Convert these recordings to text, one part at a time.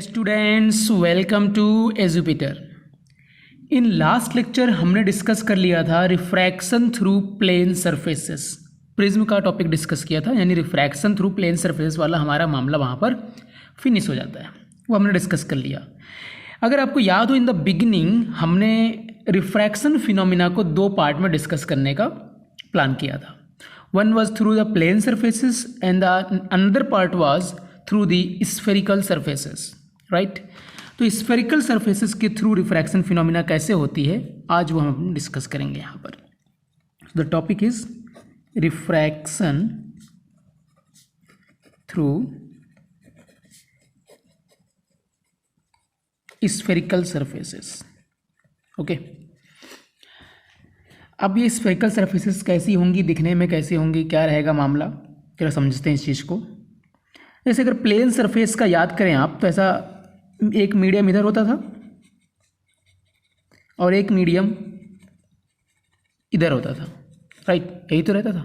Students, welcome to Edupiter. In last lecture हमने discuss कर लिया था refraction through plane surfaces. Prism का टॉपिक डिस्कस किया था, यानी रिफ्रैक्शन थ्रू प्लेन सरफेस वाला हमारा मामला वहाँ पर फिनिश हो जाता है, वो हमने डिस्कस कर लिया। अगर आपको याद हो, इन द बिगिनिंग हमने रिफ्रैक्शन फिनोमिना को दो पार्ट में डिस्कस करने का प्लान किया था। One was through the plane surfaces and the another part was through the spherical surfaces, right. तो स्फेरिकल सरफेसेस के थ्रू रिफ्रैक्शन फिनोमिना कैसे होती है, आज वो हम डिस्कस करेंगे यहाँ पर। The topic is refraction through spherical surfaces. Okay, अब ये स्फेरिकल सरफेसेस कैसी होंगी, दिखने में कैसी होंगी, क्या रहेगा मामला, जरा समझते हैं इस चीज़ को। जैसे अगर प्लेन सरफेस का याद करें आप, तो ऐसा एक मीडियम इधर होता था और एक मीडियम इधर होता था, राइट, यही तो रहता था।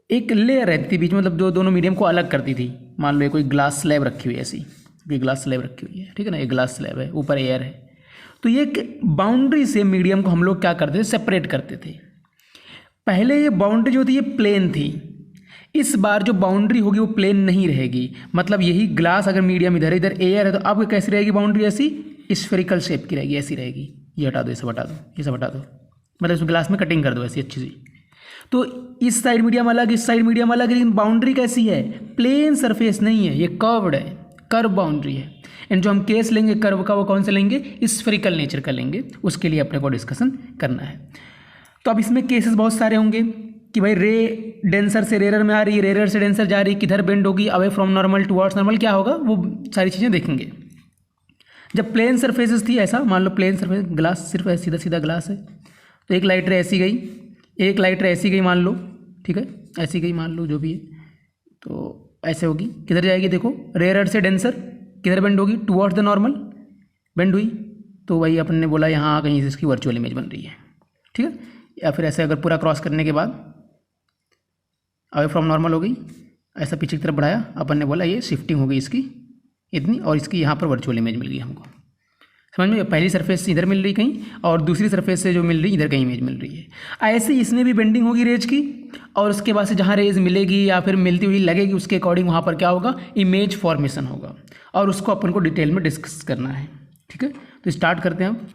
एक लेयर रहती थी बीच में, मतलब जो दोनों मीडियम को अलग करती थी। मान लो कोई ग्लास स्लैब रखी हुई है, ऐसी कोई ग्लास स्लैब रखी हुई है, ठीक है ना, एक ग्लास स्लैब है, ऊपर एयर है, तो ये एक बाउंड्री से मीडियम को हम लोग क्या करते थे, सेपरेट करते थे। पहले ये बाउंड्री जो थी ये प्लेन थी, इस बार जो बाउंड्री होगी वो प्लेन नहीं रहेगी। मतलब यही ग्लास अगर मीडियम इधर इधर एयर है, तो अब कैसी रहेगी बाउंड्री, ऐसी स्फेरिकल शेप की रहेगी, ऐसी रहेगी। ये हटा दो, इसे हटा दो, ये सब हटा दो, मतलब इस ग्लास में कटिंग कर दो ऐसी अच्छी सी। तो इस साइड मीडियम अलग, इस साइड मीडियम अलग, लेकिन बाउंड्री कैसी है, प्लेन सरफेस नहीं है, ये कर्व्ड है, कर्व बाउंड्री है। एंड जो हम केस लेंगे कर्व का, वो कौन सा लेंगे, स्फेरिकल नेचर का लेंगे, उसके लिए अपने को डिस्कशन करना है। तो अब इसमें केसेस बहुत सारे होंगे कि भाई रे डेंसर से रेरर में आ रही है, रेरर से डेंसर जा रही है, किधर बेंड होगी, away from normal towards normal, क्या होगा, वो सारी चीज़ें देखेंगे। जब प्लेन सरफेसेस थी, ऐसा मान लो प्लेन सरफेस, ग्लास सिर्फ सीधा सीधा ग्लास है, तो एक लाइट रे ऐसी गई, एक लाइट रे ऐसी गई मान लो, ठीक है, ऐसी गई मान लो, जो भी है, तो ऐसे होगी, किधर जाएगी, देखो रेरर से डेंसर किधर बेंड होगी, टुवर्ड्स द नॉर्मल बेंड हुई, तो वही अपन ने बोला यहाँ कहीं इसकी वर्चुअल इमेज बन रही है, ठीक है। या फिर ऐसे अगर पूरा क्रॉस करने के बाद अवे फ्रॉम नॉर्मल हो गई, ऐसा पीछे की तरफ बढ़ाया, अपन ने बोला ये शिफ्टिंग हो गई इसकी इतनी, और इसकी यहाँ पर वर्चुअल इमेज मिल गई हमको। समझ में, पहली सरफेस से इधर मिल रही कहीं, और दूसरी सरफेस से जो मिल रही इधर कहीं इमेज मिल रही है। ऐसे इसमें भी बेंडिंग होगी रेज की, और उसके बाद से जहाँ रेज मिलेगी या फिर मिलती हुई लगेगी, उसके अकॉर्डिंग वहाँ पर क्या होगा, इमेज फॉर्मेशन होगा, और उसको अपन को डिटेल में डिस्कस करना है, ठीक है। तो स्टार्ट करते हैं हम।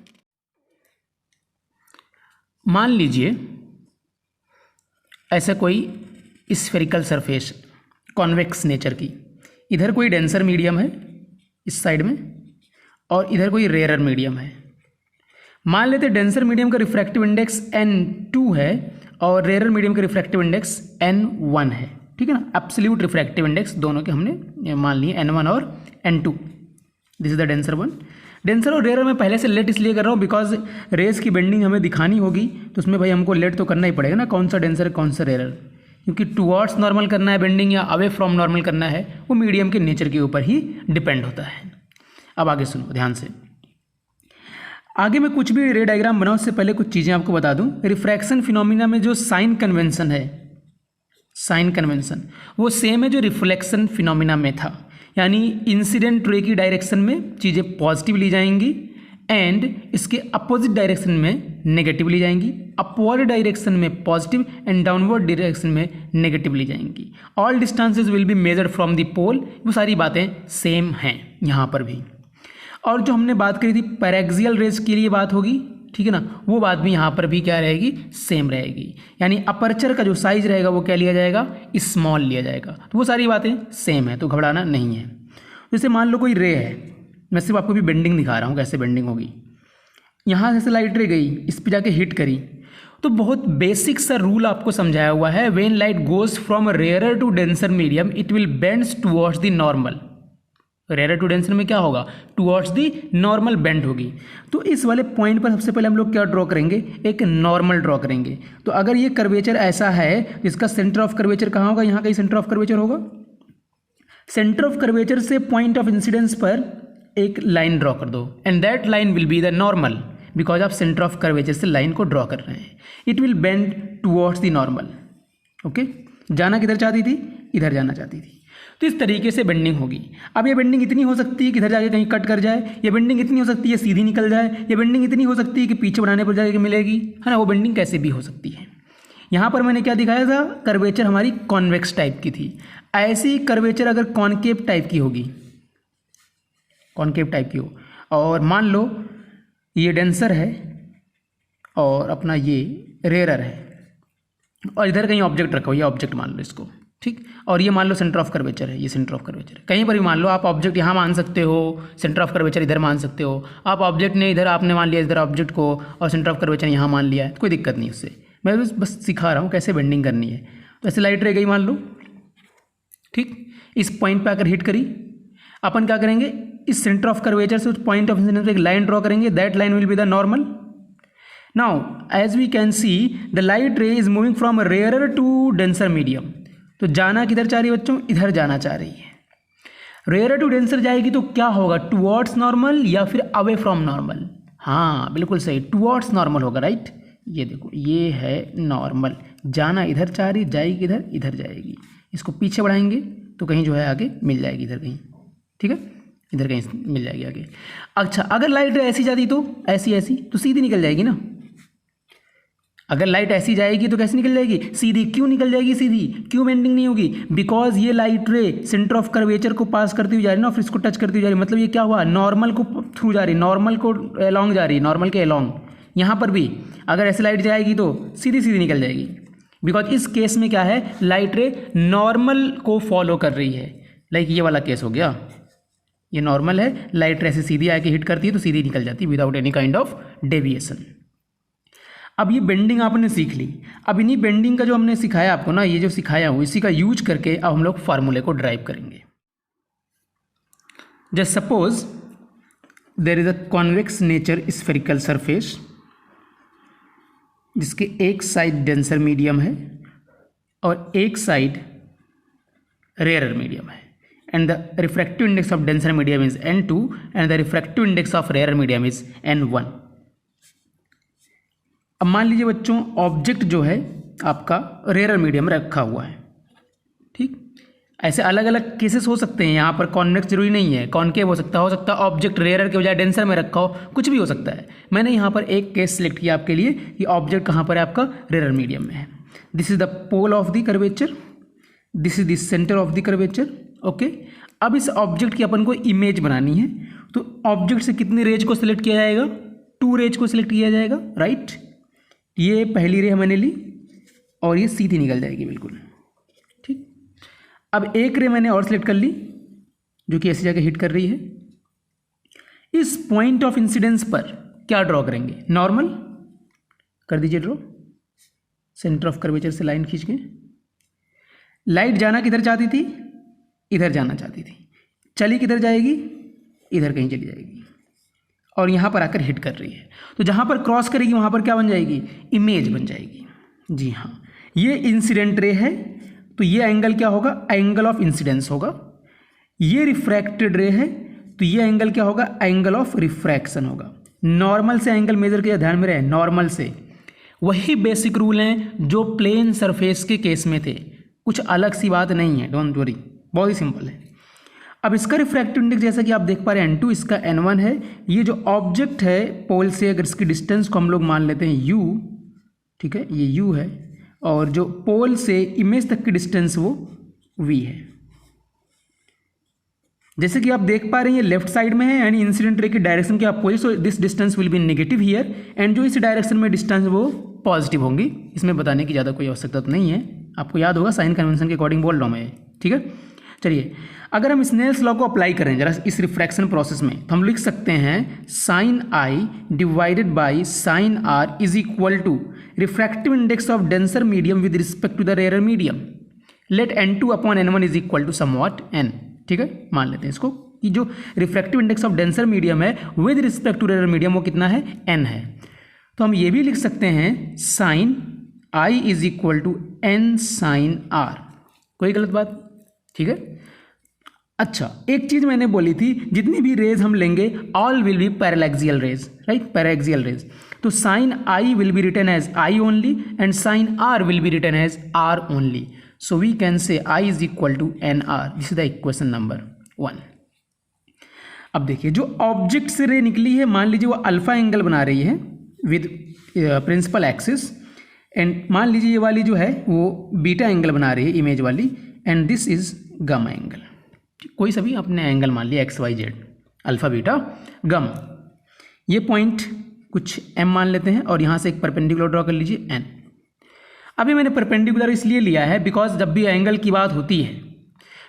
मान लीजिए ऐसा कोई स्फेरिकल सरफेस कॉन्वेक्स नेचर की, इधर कोई डेंसर मीडियम है इस साइड में, और इधर कोई रेयरर मीडियम है। मान लेते डेंसर मीडियम का रिफ्रैक्टिव इंडेक्स N2 है और रेयरर मीडियम का रिफ्रैक्टिव इंडेक्स N1 है, ठीक है ना। एब्सोल्यूट रिफ्रैक्टिव इंडेक्स दोनों के हमने मान लिए N1 और N2। This is the denser one. Denser और रेयर में पहले से लेट इसलिए कर रहा हूँ बिकॉज रेस की बेंडिंग हमें दिखानी होगी, तो उसमें भाई हमको लेट तो करना ही पड़ेगा ना, कौन सा डेंसर कौन सा रेयर, क्योंकि टुवर्ड्स नॉर्मल करना है बेंडिंग या अवे फ्रॉम नॉर्मल करना है, वो मीडियम के नेचर के ऊपर ही डिपेंड होता है। अब आगे सुनो ध्यान से। आगे मैं कुछ भी रे डायग्राम बनाऊँ उससे पहले कुछ चीज़ें आपको बता दूँ। रिफ्रैक्शन फिनोमिना में जो साइन कन्वेंशन है, साइन कन्वेंशन वो सेम है जो रिफ्लेक्शन फिनोमिना में था, यानी इंसिडेंट रे की डायरेक्शन में चीज़ें पॉजिटिव ली जाएंगी एंड इसके अपोजिट डायरेक्शन में नेगेटिव ली जाएंगी, अपवर्ड डायरेक्शन में पॉजिटिव एंड डाउनवर्ड डायरेक्शन में नेगेटिव ली जाएंगी। All distances will be measured from the pole, वो सारी बातें सेम हैं यहाँ पर भी। और जो हमने बात करी थी पैरेक्सियल रेज के लिए बात होगी, ठीक है ना, वो बात भी यहाँ पर भी क्या रहेगी, सेम रहेगी। यानी अपर्चर का जो साइज रहेगा वो क्या लिया जाएगा, स्मॉल लिया जाएगा, तो वो सारी बातें सेम है, तो घबराना नहीं है। जैसे मान लो कोई रे है, मैं सिर्फ आपको भी बेंडिंग दिखा रहा हूँ कैसे बेंडिंग होगी। यहाँ से लाइट रे गई, इस पर जाके हिट करी, तो बहुत बेसिक सा रूल आपको समझाया हुआ है, when light goes from rarer to denser medium it will bends towards the normal. Rare to denser में क्या होगा, टुवर्ड्स दी नॉर्मल बेंड होगी। तो इस वाले पॉइंट पर सबसे पहले हम लोग क्या ड्रॉ करेंगे, एक नॉर्मल ड्रॉ करेंगे। तो अगर ये कर्वेचर ऐसा है, इसका सेंटर ऑफ कर्वेचर कहाँ होगा, यहाँ कहीं सेंटर ऑफ कर्वेचर होगा। सेंटर ऑफ कर्वेचर से पॉइंट ऑफ इंसिडेंस पर एक लाइन ड्रॉ कर दो and that line will be the normal, because आप सेंटर ऑफ कर्वेचर से लाइन को ड्रॉ कर रहे हैं। It will bend towards the normal. Okay, जाना किधर चाहती थी, इधर जाना चाहती थी। तो इस तरीके से बेंडिंग होगी। अब ये बेंडिंग इतनी हो सकती है कि इधर जाके कहीं कट कर जाए, ये बेंडिंग इतनी हो सकती है सीधी निकल जाए, ये बेंडिंग इतनी हो सकती है कि पीछे बढ़ाने पर जाके मिलेगी, है ना। वो बेंडिंग कैसे भी हो सकती है। यहाँ पर मैंने क्या दिखाया था, कर्वेचर हमारी कॉन्वेक्स टाइप की थी। ऐसी कर्वेचर अगर कॉनकेव टाइप की होगी, कॉनकेव टाइप की हो, और मान लो ये डेंसर है और अपना ये रेयरर है, और इधर कहीं ऑब्जेक्ट रखा हो, ये ऑब्जेक्ट मान लो इसको, ठीक, और ये मान लो सेंटर ऑफ कर्वेचर है, ये सेंटर ऑफ कर्वेचर है। कहीं पर भी मान लो, आप ऑब्जेक्ट यहाँ मान सकते हो, सेंटर ऑफ कर्वेचर इधर मान सकते हो, आप ऑब्जेक्ट ने इधर आपने मान लिया इधर ऑब्जेक्ट को, और सेंटर ऑफ कर्वेचर यहाँ मान लिया है, तो कोई दिक्कत नहीं उससे। मैं बस सिखा रहा हूँ कैसे बेंडिंग करनी है। तो ऐसे लाइट रह गई मान लो, ठीक, इस पॉइंट पे आकर हिट करी, अपन क्या करेंगे, इस सेंटर ऑफ कर्वेचर से उस पॉइंट ऑफ इंसिडेंस पे एक लाइन ड्रॉ करेंगे, that line will be the normal. Now as we can see the light ray is moving from rarer to denser medium. तो जाना किधर चाह रही है बच्चों, इधर जाना चाह रही है। रेयरर टू डेंसर जाएगी तो क्या होगा, टुवर्ड्स नॉर्मल या फिर अवे फ्रॉम नॉर्मल। हाँ बिल्कुल सही, टुवर्ड्स नॉर्मल होगा, राइट। ये देखो ये है नॉर्मल, जाना इधर चाह रही, जाएगी किधर, इधर जाएगी। इसको पीछे बढ़ाएंगे तो कहीं जो है आगे मिल जाएगी, इधर कहीं, ठीक है, इधर कहीं मिल जाएगी आगे। अच्छा अगर लाइट ऐसी जाती तो ऐसी तो सीधी निकल जाएगी ना। अगर लाइट ऐसी जाएगी तो कैसे निकल जाएगी, सीधी। क्यों निकल जाएगी सीधी, क्यों बेंडिंग नहीं होगी, बिकॉज ये लाइट रे सेंटर ऑफ कर्वेचर को पास करती हुई जा रही है ना, फिर इसको टच करती हुई जा रही है। मतलब ये क्या हुआ, नॉर्मल को थ्रू जा रही है, नॉर्मल को अलॉन्ग जा रही है, नॉर्मल के अलॉन्ग। यहाँ पर भी अगर ऐसे लाइट जाएगी तो सीधी सीधी निकल जाएगी, बिकॉज इस केस में क्या है, लाइट रे नॉर्मल को फॉलो कर रही है। लाइक ये वाला केस हो गया, ये नॉर्मल है, लाइट रे ऐसे सीधी आके हिट करती है तो सीधी निकल जाती है without any kind of deviation. अब ये बेंडिंग आपने सीख ली। अब इन्हीं बेंडिंग का जो हमने सिखाया आपको ना, ये जो सिखाया हूँ इसी का यूज करके अब हम लोग फार्मूले को ड्राइव करेंगे। Just suppose there is a convex nature spherical surface जिसके एक साइड डेंसर मीडियम है और एक साइड रेयरर मीडियम है, and the refractive index of denser medium is n2 and the refractive index of rarer medium is n1। अब मान लीजिए बच्चों ऑब्जेक्ट जो है आपका रेयर मीडियम रखा हुआ है, ठीक। ऐसे अलग अलग केसेस हो सकते हैं, यहाँ पर कॉन्वेक्स जरूरी नहीं है, कॉनकेव हो सकता है ऑब्जेक्ट रेयर के बजाय डेंसर में रखा हो, कुछ भी हो सकता है। मैंने यहाँ पर एक केस सिलेक्ट किया आपके लिए कि ऑब्जेक्ट कहाँ पर है, आपका रेयर मीडियम में है। This is the pole of the curvature, this is the centre of the curvature, okay. अब इस ऑब्जेक्ट की अपन को इमेज बनानी है, तो ऑब्जेक्ट से कितनी रेज को सिलेक्ट किया जाएगा, 2 रेज को सिलेक्ट किया जाएगा, राइट। ये पहली रे मैंने ली और ये सीधी निकल जाएगी बिल्कुल, ठीक। अब एक रे मैंने और सिलेक्ट कर ली जो कि ऐसी जगह हिट कर रही है। इस पॉइंट ऑफ इंसिडेंस पर क्या ड्रॉ करेंगे, नॉर्मल कर दीजिए ड्रॉ, सेंटर ऑफ कर्वेचर से लाइन खींच के। लाइट जाना किधर चाहती थी, इधर जाना चाहती थी, चली किधर जाएगी, इधर कहीं चली जाएगी, और यहाँ पर आकर हिट कर रही है। तो जहाँ पर क्रॉस करेगी वहाँ पर क्या बन जाएगी, इमेज बन जाएगी। जी हाँ, ये इंसिडेंट रे है तो ये एंगल क्या होगा, एंगल ऑफ इंसिडेंस होगा। ये रिफ्रैक्टेड रे है तो ये एंगल क्या होगा, एंगल ऑफ रिफ्रैक्शन होगा। नॉर्मल से एंगल मेजर किया, ध्यान में रहे, नॉर्मल से। वही बेसिक रूल हैं जो प्लेन सरफेस के केस में थे, कुछ अलग सी बात नहीं है, डोंट वरी, बहुत ही सिंपल है। अब इसका रिफ्रैक्टिव इंडेक्स जैसा कि आप देख पा रहे हैं n2, इसका n1 है। ये जो ऑब्जेक्ट है पोल से, अगर इसकी डिस्टेंस को हम लोग मान लेते हैं u, ठीक है, ये u है, और जो पोल से इमेज तक की डिस्टेंस वो v है। जैसे कि आप देख पा रहे हैं ये लेफ्ट साइड में है, यानी इंसिडेंट रे की डायरेक्शन के opposite, so this distance will B negative here, and जो इस डायरेक्शन में डिस्टेंस वो पॉजिटिव होंगी। इसमें बताने की ज़्यादा कोई आवश्यकता तो नहीं है, आपको याद होगा साइन कन्वेंशन के अकॉर्डिंग बोल रहा हूँ मैं, ठीक है। चलिए अगर हम स्नेल्स लॉ को अप्लाई करें जरा इस रिफ्रैक्शन प्रोसेस में, तो हम लिख सकते हैं sine i divided by sine r is equal to refractive index of denser medium with respect to the rare medium, let n2 upon n1 is equal to somewhat n, ठीक है। मान लेते हैं इसको कि जो refractive index of denser medium है with respect to rare medium वो कितना है, n है। तो हम ये भी लिख सकते हैं sine i is equal to n sine r, कोई गलत बात, ठीक है। अच्छा एक चीज मैंने बोली थी, जितनी भी रेज हम लेंगे all will be paraxial rays, right, paraxial rays. तो sine i will be written as i only and sine r will be written as r only. So we can say i is equal to n r. This is the equation number 1। अब देखिए जो object से रे निकली है, मान लीजिए वो अल्फा एंगल बना रही है विद प्रिंसिपल एक्सिस, एंड मान लीजिए ये वाली जो है वो बीटा एंगल बना रही है इमेज वाली, and this is gamma angle. कोई सभी अपने एंगल मान लिया x y z, alpha beta gamma. ये पॉइंट कुछ m मान लेते हैं और यहाँ से एक परपेंडिकुलर ड्रॉ कर लीजिए n। अभी मैंने परपेंडिकुलर इसलिए लिया है बिकॉज जब भी एंगल की बात होती है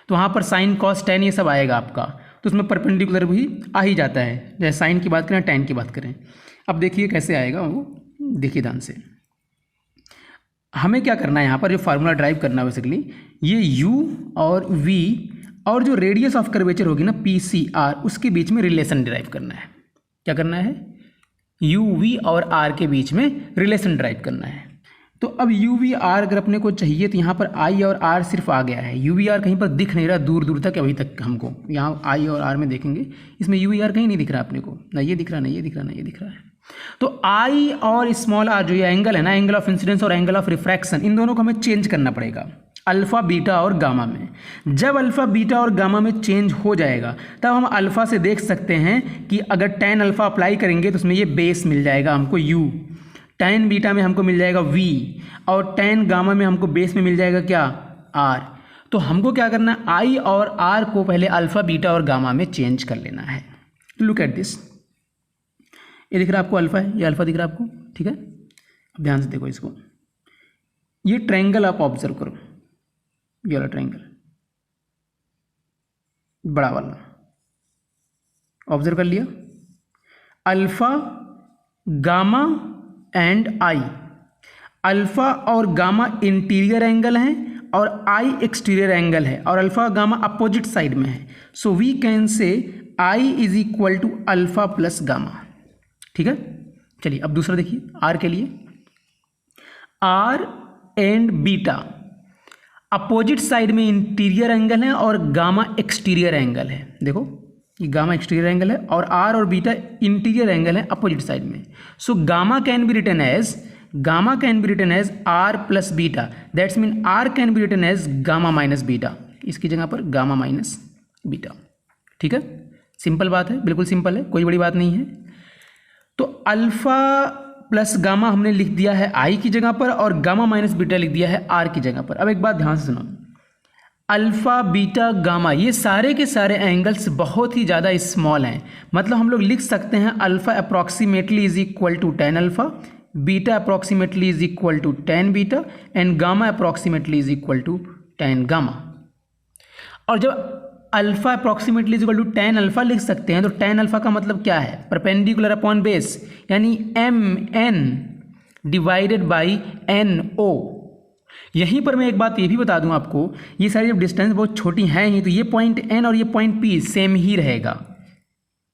तो वहाँ पर साइन कॉस टेन ये सब आएगा आपका, तो उसमें परपेंडिकुलर भी आ ही जाता है, जैसे साइन की बात करें टेन की बात करें। अब देखिए कैसे आएगा वो, देखिए ध्यान से। हमें क्या करना है यहाँ पर, जो फार्मूला ड्राइव करना है बेसिकली, ये u और v और जो रेडियस ऑफ कर्वेचर होगी ना PCR, उसके बीच में रिलेशन ड्राइव करना है। क्या करना है, u v और r के बीच में रिलेशन ड्राइव करना है। तो अब u v r अगर अपने को चाहिए तो यहाँ पर i और r सिर्फ आ गया है, u v r कहीं पर दिख नहीं रहा दूर दूर तक अभी तक हमको। यहाँ i और r में देखेंगे, इसमें u v r कहीं नहीं दिख रहा अपने को, ना ये दिख रहा, ना ये दिख रहा, ना ये दिख रहा है। तो i और स्मॉल r जो ये एंगल है ना, एंगल ऑफ इंसिडेंस और एंगल ऑफ रिफ्रैक्शन, इन दोनों को हमें चेंज करना पड़ेगा अल्फ़ा बीटा और गामा में। जब अल्फ़ा बीटा और गामा में चेंज हो जाएगा तब हम अल्फ़ा से देख सकते हैं कि अगर tan अल्फ़ा अप्लाई करेंगे तो उसमें ये बेस मिल जाएगा हमको u, tan बीटा में हमको मिल जाएगा v, और tan गामा में हमको बेस में मिल जाएगा क्या, r। तो हमको क्या करना है, i और r को पहले अल्फ़ा बीटा और गामा में चेंज कर लेना है। लुक एट दिस, ये दिख रहा है आपको अल्फ़ा है, ये अल्फ़ा दिख रहा है आपको, ठीक है। अब ध्यान से देखो इसको, ये ट्रायंगल आप ऑब्जर्व करो, ये वाला ट्रायंगल बड़ा वाला ऑब्जर्व कर लिया, alpha gamma and I. Alpha और गामा इंटीरियर एंगल हैं और आई एक्सटीरियर एंगल है, और अल्फा गामा अपोजिट साइड में है। सो we can say i is equal to alpha plus gamma, ठीक है। चलिए अब दूसरा देखिए, आर के लिए, r and beta opposite side में इंटीरियर एंगल है और गामा एक्सटीरियर एंगल है। देखो ये गामा एक्सटीरियर एंगल है और आर और बीटा इंटीरियर एंगल है अपोजिट साइड में। So gamma can be written as r plus beta, that's mean r can be written as gamma minus beta, इसकी जगह पर गामा माइनस बीटा, ठीक है। सिंपल बात है, बिल्कुल सिंपल है, कोई बड़ी बात नहीं है। तो अल्फा प्लस गामा हमने लिख दिया है आई की जगह पर, और गामा माइनस बीटा लिख दिया है आर की जगह पर। अब एक बात ध्यान से सुनो, अल्फा बीटा गामा ये सारे के सारे एंगल्स बहुत ही ज़्यादा स्मॉल हैं, मतलब हम लोग लिख सकते हैं alpha approximately is equal to tan alpha, beta approximately is equal to tan beta, and gamma approximately is equal to tan gamma. और जब alpha approximately is equal to tan alpha लिख सकते हैं तो टेन अल्फा का मतलब क्या है, परपेंडिकुलर अपॉन बेस, यानी m N divided by n o. यहीं पर मैं एक बात ये भी बता दूं आपको, ये सारी जब डिस्टेंस बहुत छोटी हैं ही तो ये पॉइंट एन और ये पॉइंट पी सेम ही रहेगा।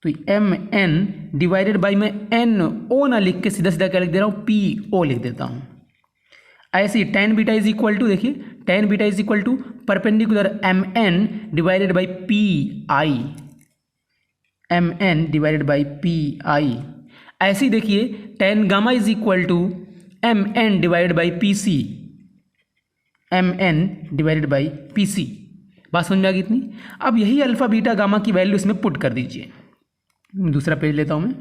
तो एम एन डिवाइडेड बाई मैं एन ओ ना लिख के सीधा सीधा क्या लिख दे रहा हूँ, पी ओ लिख देता हूँ। ऐसे ही tan beta is equal to, देखिए tan beta is equal to perpendicular M N divided by P I, M N divided by P I. ऐसे ही देखिए tan gamma is equal to M N divided by P C, M N divided by P C. बात समझ में आ गई इतनी। अब यही अल्फा बीटा गामा की वैल्यू इसमें पुट कर दीजिए। दूसरा पेज लेता हूँ मैं,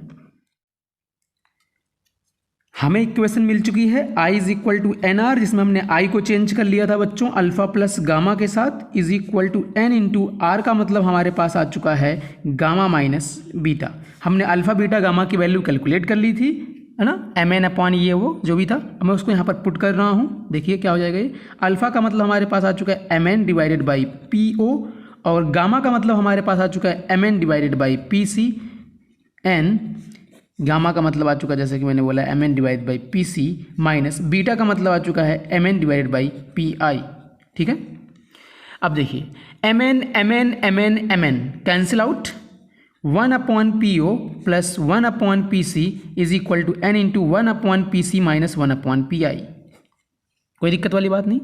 हमें इक्वेशन मिल चुकी है i is equal to n r, जिसमें हमने i को चेंज कर लिया था बच्चों अल्फा प्लस गामा के साथ, is equal to n into r का मतलब हमारे पास आ चुका है गामा माइनस बीटा। हमने अल्फा बीटा गामा की वैल्यू कैलकुलेट कर ली थी, है ना, एम एन अपॉन ये वो जो भी था। मैं उसको यहाँ पर पुट कर रहा हूँ, देखिए क्या हो जाएगा। ये अल्फा का मतलब हमारे पास आ चुका है m N divided by p o, और गामा का मतलब हमारे पास आ चुका है m N divided by P c, and gamma का मतलब आ चुका है जैसे कि मैंने बोला m n divide by P c, minus beta का मतलब आ चुका है m n divide by P i, ठीक है। अब देखिए m n m n m n m n cancel out, one upon p o plus one upon p c is equal to n into one upon p c minus one upon p i. कोई दिक्कत वाली बात नहीं।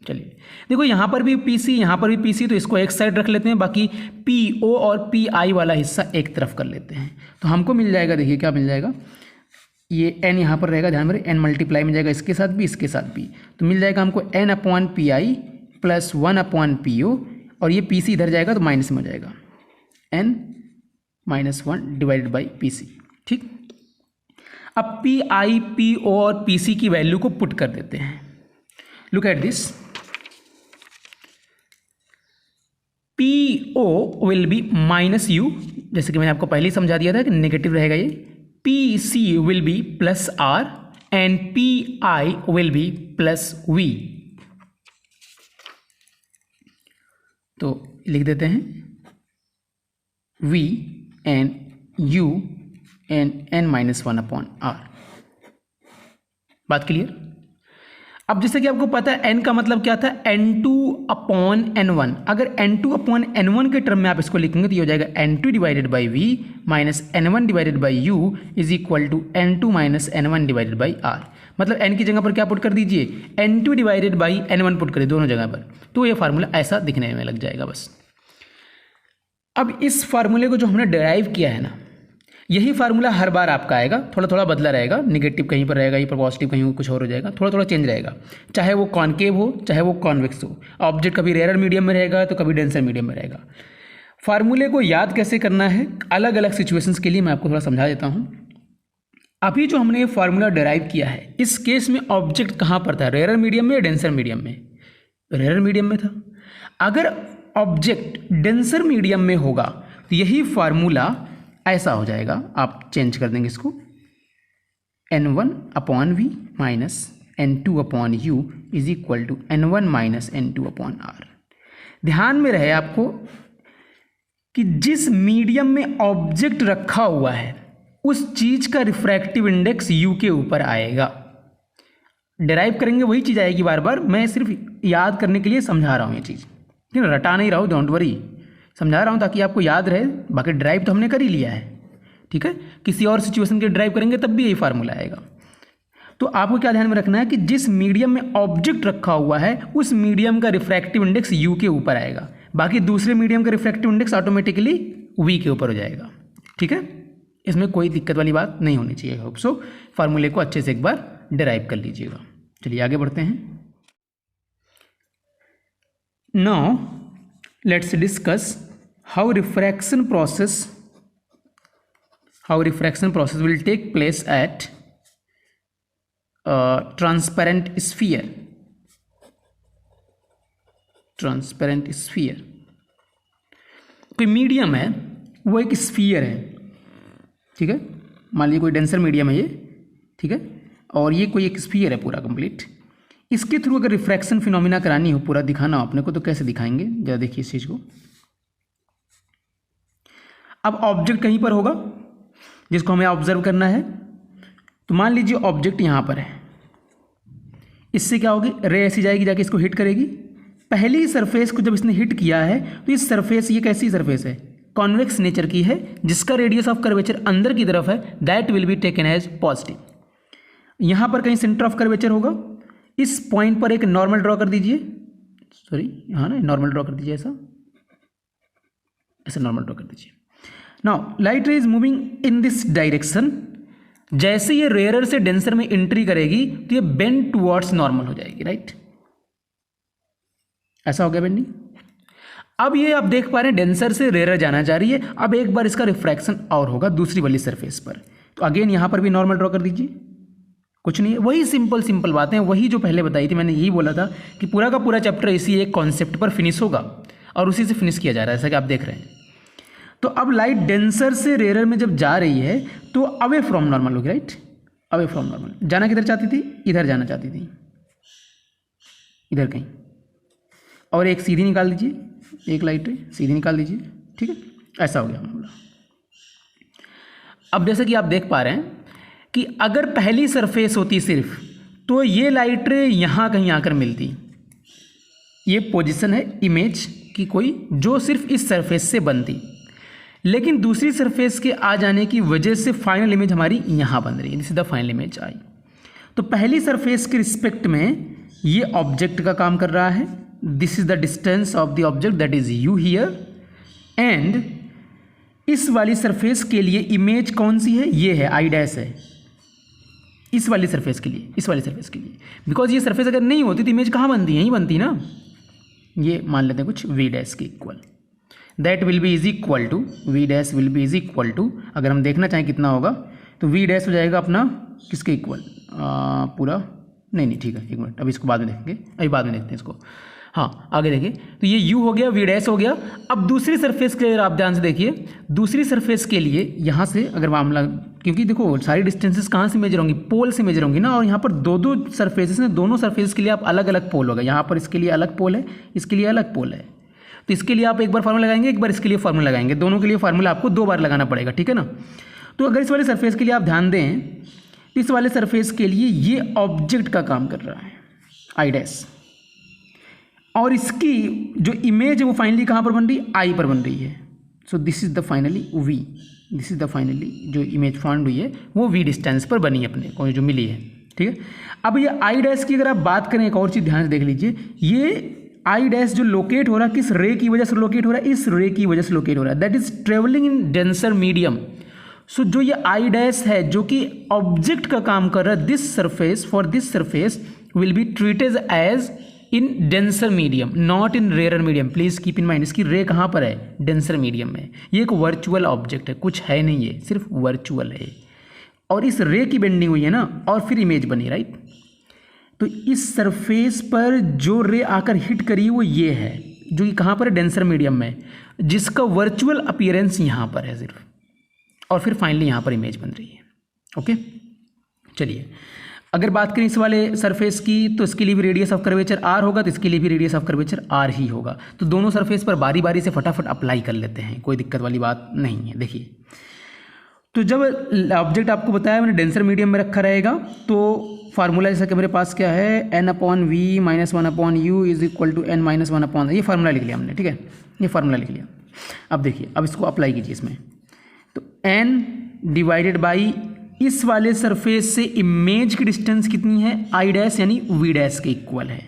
चलिए देखो यहाँ पर भी पी सी, यहाँ पर भी पी सी, तो इसको एक साइड रख लेते हैं, बाकी पी ओ और पी आई वाला हिस्सा एक तरफ कर लेते हैं। तो हमको मिल जाएगा, देखिए क्या मिल जाएगा, ये एन यहाँ पर रहेगा, ध्यान में एन मल्टीप्लाई में जाएगा इसके साथ भी इसके साथ भी, तो मिल जाएगा हमको n upon p i plus 1/PO, और ये PC इधर जाएगा तो माइनस में हो जाएगा, n-1 डिवाइडेड बाई PC। ठीक, अब PI, PO और PC की वैल्यू को पुट कर देते हैं। Look at this, PO will be minus U, जैसे कि मैंने आपको पहले ही समझा दिया था कि नेगेटिव रहेगा ये। PC will be plus R and PI will be plus V। तो लिख देते हैं V and U and n-1/R। बात क्लियर? अब जैसे कि आपको पता है n का मतलब क्या था, n2/n1। अगर n2/n1 के टर्म में आप इसको लिखेंगे तो ये हो जाएगा n2 divided by v minus n1 divided by u is equal to n2 minus n1 divided by r। मतलब n की जगह पर क्या पुट कर दीजिए, n2 divided by n1 put करिए दोनों जगह पर, तो ये फार्मूला ऐसा दिखने में लग जाएगा बस। अब इस फार्मूले को जो हमने डिराइव किया है ना, यही फार्मूला हर बार आपका आएगा, थोड़ा थोड़ा बदला रहेगा, निगेटिव कहीं पर रहेगा, यहीं पर पॉजिटिव कहीं कुछ और हो जाएगा, थोड़ा थोड़ा चेंज रहेगा, चाहे वो कॉनकेव हो चाहे वो कॉन्वेक्स हो। ऑब्जेक्ट कभी रेयर मीडियम में रहेगा तो कभी डेंसर मीडियम में रहेगा। फार्मूले को याद कैसे करना है अलग अलग सिचुएशंस के लिए मैं आपको थोड़ा समझा देता हूँ। अभी जो हमने ये फार्मूला डिराइव किया है, इस केस में ऑब्जेक्ट कहाँ पर था, रेयर मीडियम में या डेंसर मीडियम में? रेयर मीडियम में था। अगर ऑब्जेक्ट डेंसर मीडियम में होगा तो यही फार्मूला ऐसा हो जाएगा, आप चेंज कर देंगे इसको, n1/v minus n2/u is equal to n1 minus n2/r। ध्यान में रहे आपको कि जिस मीडियम में ऑब्जेक्ट रखा हुआ है उस चीज का रिफ्रैक्टिव इंडेक्स u के ऊपर आएगा। डिराइव करेंगे वही चीज़ आएगी बार बार, मैं सिर्फ याद करने के लिए समझा रहा हूँ ये चीज़, ठीक है, रटा नहीं रहा हूँ, डोंट वरी, समझा रहा हूँ ताकि आपको याद रहे। बाकी ड्राइव तो हमने कर ही लिया है, ठीक है, किसी और सिचुएशन के ड्राइव करेंगे तब भी यही फार्मूला आएगा। तो आपको क्या ध्यान में रखना है कि जिस मीडियम में ऑब्जेक्ट रखा हुआ है उस मीडियम का रिफ्रैक्टिव इंडेक्स u के ऊपर आएगा, बाकी दूसरे मीडियम का रिफ्रैक्टिव इंडेक्स ऑटोमेटिकली v के ऊपर हो जाएगा। ठीक है, इसमें कोई दिक्कत वाली बात नहीं होनी चाहिए। होप सो फार्मूले को अच्छे से एक बार डिराइव कर लीजिएगा। चलिए आगे बढ़ते हैं। Now let's discuss how refraction process will take place at transparent sphere। कोई मीडियम है, वो एक स्फीयर है, ठीक है, मान लीजिए कोई डेंसर मीडियम है ये, ठीक है, और ये कोई एक स्फीयर है पूरा कंप्लीट। इसके थ्रू अगर रिफ्रैक्शन फिनोमिना करानी हो, पूरा दिखाना हो अपने को, तो कैसे दिखाएंगे जरा देखिए इस चीज़ को। अब ऑब्जेक्ट कहीं पर होगा जिसको हमें ऑब्जर्व करना है, तो मान लीजिए ऑब्जेक्ट यहाँ पर है, इससे क्या होगी, रे ऐसी जाएगी जाके इसको हिट करेगी। पहली सरफेस को जब इसने हिट किया है तो इस सरफेस, ये कैसी सरफेस है, कॉन्वेक्स नेचर की है, जिसका रेडियस ऑफ कर्वेचर अंदर की तरफ है, that will be taken as positive. यहाँ पर कहीं सेंटर ऑफ कर्वेचर होगा, इस पॉइंट पर एक नॉर्मल ड्रॉ कर दीजिए, सॉरी यहाँ ना नॉर्मल ड्रॉ कर दीजिए, ऐसा नॉर्मल ड्रॉ कर दीजिए। Now light ray is moving in this direction, जैसे ये रेयरर से डेंसर में एंट्री करेगी तो ये बेंड टुवर्ड्स नॉर्मल हो जाएगी, राइट, ऐसा हो गया बेंडिंग। अब ये आप देख पा रहे हैं डेंसर से रेयरर जाना चाह रही है। अब एक बार इसका रिफ्रैक्शन और होगा दूसरी वाली सरफेस पर, तो अगेन यहाँ पर भी नॉर्मल ड्रॉ कर दीजिए, कुछ नहीं है, वही सिंपल बातें, वही जो पहले बताई थी। मैंने यही बोला था कि पूरा का पूरा चैप्टर इसी एक कॉन्सेप्ट पर फिनिश होगा और उसी से फिनिश किया जा रहा है, जैसा कि आप देख रहे हैं। तो अब लाइट डेंसर से रेयरर में जब जा रही है तो अवे फ्रॉम नॉर्मल होगी, राइट, अवे फ्रॉम नॉर्मल। जाना किधर चाहती थी, इधर जाना चाहती थी, इधर कहीं, और एक सीधी निकाल दीजिए, एक लाइट रे सीधी निकाल दीजिए, ठीक है, ऐसा हो गया मामला। अब जैसे कि आप देख पा रहे हैं कि अगर पहली सरफेस होती सिर्फ, तो ये लाइट रे यहाँ कहीं आकर मिलती। ये पोजीशन है इमेज की कोई, जो सिर्फ इस सरफेस से बनती, लेकिन दूसरी सरफेस के आ जाने की वजह से फाइनल इमेज हमारी यहाँ बन रही है, this is the final image I. तो पहली सरफेस के रिस्पेक्ट में ये ऑब्जेक्ट का काम कर रहा है, this is the distance of the object that is you here, and इस वाली सरफेस के लिए इमेज कौन सी है, ये है आई डैश है, इस वाली सरफेस के लिए, इस वाली सरफेस के लिए। बिकॉज ये सरफेस अगर नहीं होती तो इमेज कहाँ बनती, यहीं बनती ना, ये मान लेते हैं कुछ वी डैश के equal, that will be is equal to, v dash will be is equal to, अगर हम देखना चाहें कितना होगा तो वी डैश हो जाएगा अपना किसके इक्वल, पूरा नहीं ठीक है, एक मिनट, अभी इसको बाद में देखेंगे, अभी बाद में देखते हैं इसको। हाँ आगे देखिए, तो ये u हो गया, वी डैश हो गया। अब दूसरी सरफेस के लिए आप ध्यान से देखिए, दूसरी सरफेस के लिए यहाँ से अगर मामला, क्योंकि देखो सारी डिस्टेंसेस कहाँ से मेजर होंगी, पोल से मेजर होंगी ना, और यहाँ पर दो दो सरफेसेस हैं, दोनों सरफेस के लिए आप अलग अलग पोल होगा, यहाँ पर इसके लिए अलग पोल है, इसके लिए अलग पोल है, तो इसके लिए आप एक बार फार्मूला लगाएंगे, एक बार इसके लिए फार्मूला लगाएंगे, दोनों के लिए फार्मूला आपको 2 बार लगाना पड़ेगा, ठीक है ना। तो अगर इस वाले सरफेस के लिए आप ध्यान दें, इस वाले सरफेस के लिए ये ऑब्जेक्ट का काम कर रहा है आई डैश, और इसकी जो इमेज है वो फाइनली कहाँ पर बन रही है, आई पर बन रही है। So this is the finally v, this is the finally जो इमेज फाउंड हुई है वो वी डिस्टेंस पर बनी है अपने को जो मिली है, ठीक है। अब ये आई डैश की अगर आप बात करें, एक और चीज़ ध्यान से देख लीजिए, ये आई डैश जो लोकेट हो रहा है किस रे की वजह से लोकेट हो रहा है, इस रे की वजह से लोकेट हो रहा है, that is travelling in denser medium. So जो ये आई डैश है जो कि ऑब्जेक्ट का काम कर रहा है, this surface, for this surface will be treated as in denser medium, not in rare medium, please keep in mind. इसकी रे कहाँ पर है, डेंसर मीडियम में। ये एक वर्चुअल ऑब्जेक्ट है, कुछ है नहीं, ये सिर्फ वर्चुअल है, और इस रे की बेंडिंग हुई है ना, और फिर इमेज बनी, राइट। तो इस सरफेस पर जो रे आकर हिट करी वो ये है, जो कि कहाँ पर है, डेंसर मीडियम में, जिसका वर्चुअल अपीयरेंस यहाँ पर है सिर्फ, और फिर फाइनली यहाँ पर इमेज बन रही है। ओके, चलिए अगर बात करें इस वाले सरफेस की, तो इसके लिए भी रेडियस ऑफ कर्वेचर r होगा, तो इसके लिए भी रेडियस ऑफ कर्वेचर r ही होगा। तो दोनों सरफेस पर बारी बारी से फटाफट अप्लाई कर लेते हैं, कोई दिक्कत वाली बात नहीं है। देखिए, तो जब ऑब्जेक्ट आपको बताया मैंने डेंसर मीडियम में रखा रहेगा, तो फार्मूला जैसा कि मेरे पास क्या है, n/v - 1/u is equal to n - 1/, ये फार्मूला लिख लिया हमने, ठीक है, ये फार्मूला लिख लिया। अब देखिए, अब इसको अप्लाई कीजिए इसमें, तो n डिवाइडेड बाई इस वाले सरफेस से इमेज की डिस्टेंस कितनी है, आई डैश यानी वी डैश के इक्वल है,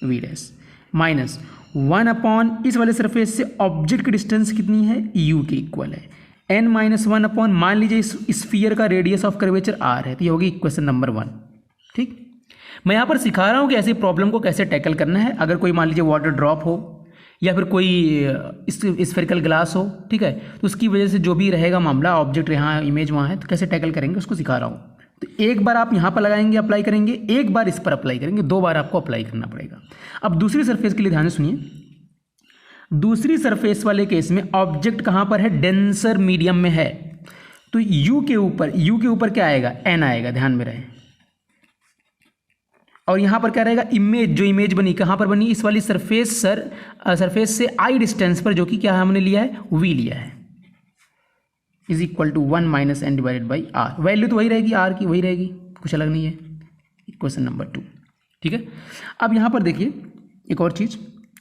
वी डैश माइनस 1/, इस वाले सरफेस से ऑब्जेक्ट की डिस्टेंस कितनी है, u के इक्वल है, n - 1/, मान लीजिए इस स्फीयर का रेडियस ऑफ कर्वेचर r है, तो ये होगी इक्वेशन नंबर 1। ठीक, मैं यहाँ पर सिखा रहा हूँ कि ऐसी प्रॉब्लम को कैसे टैकल करना है। अगर कोई मान लीजिए वाटर ड्रॉप हो या फिर कोई स्फेरिकल ग्लास हो, ठीक है, तो उसकी वजह से जो भी रहेगा मामला, ऑब्जेक्ट यहाँ इमेज वहाँ है, तो कैसे टैकल करेंगे उसको सिखा रहा हूँ। तो एक बार आप यहाँ पर लगाएंगे, अप्लाई करेंगे, एक बार इस पर अप्लाई करेंगे, 2 बार आपको अप्लाई करना पड़ेगा। अब दूसरी सरफेस के लिए ध्यान से सुनिए, दूसरी सरफेस वाले केस में ऑब्जेक्ट कहाँ पर है, डेंसर मीडियम में है, तो u के ऊपर क्या आएगा, n आएगा, ध्यान में रहे। और यहाँ पर क्या रहेगा, इमेज, जो इमेज बनी कहाँ पर बनी, इस वाली सरफेस से आई डिस्टेंस पर, जो कि क्या हमने लिया है, v लिया है, is equal to 1 - n divided by r। Value तो वही रहेगी, r की वही रहेगी, कुछ अलग नहीं है। इक्वेशन नंबर 2, ठीक है। अब यहाँ पर देखिए एक और चीज़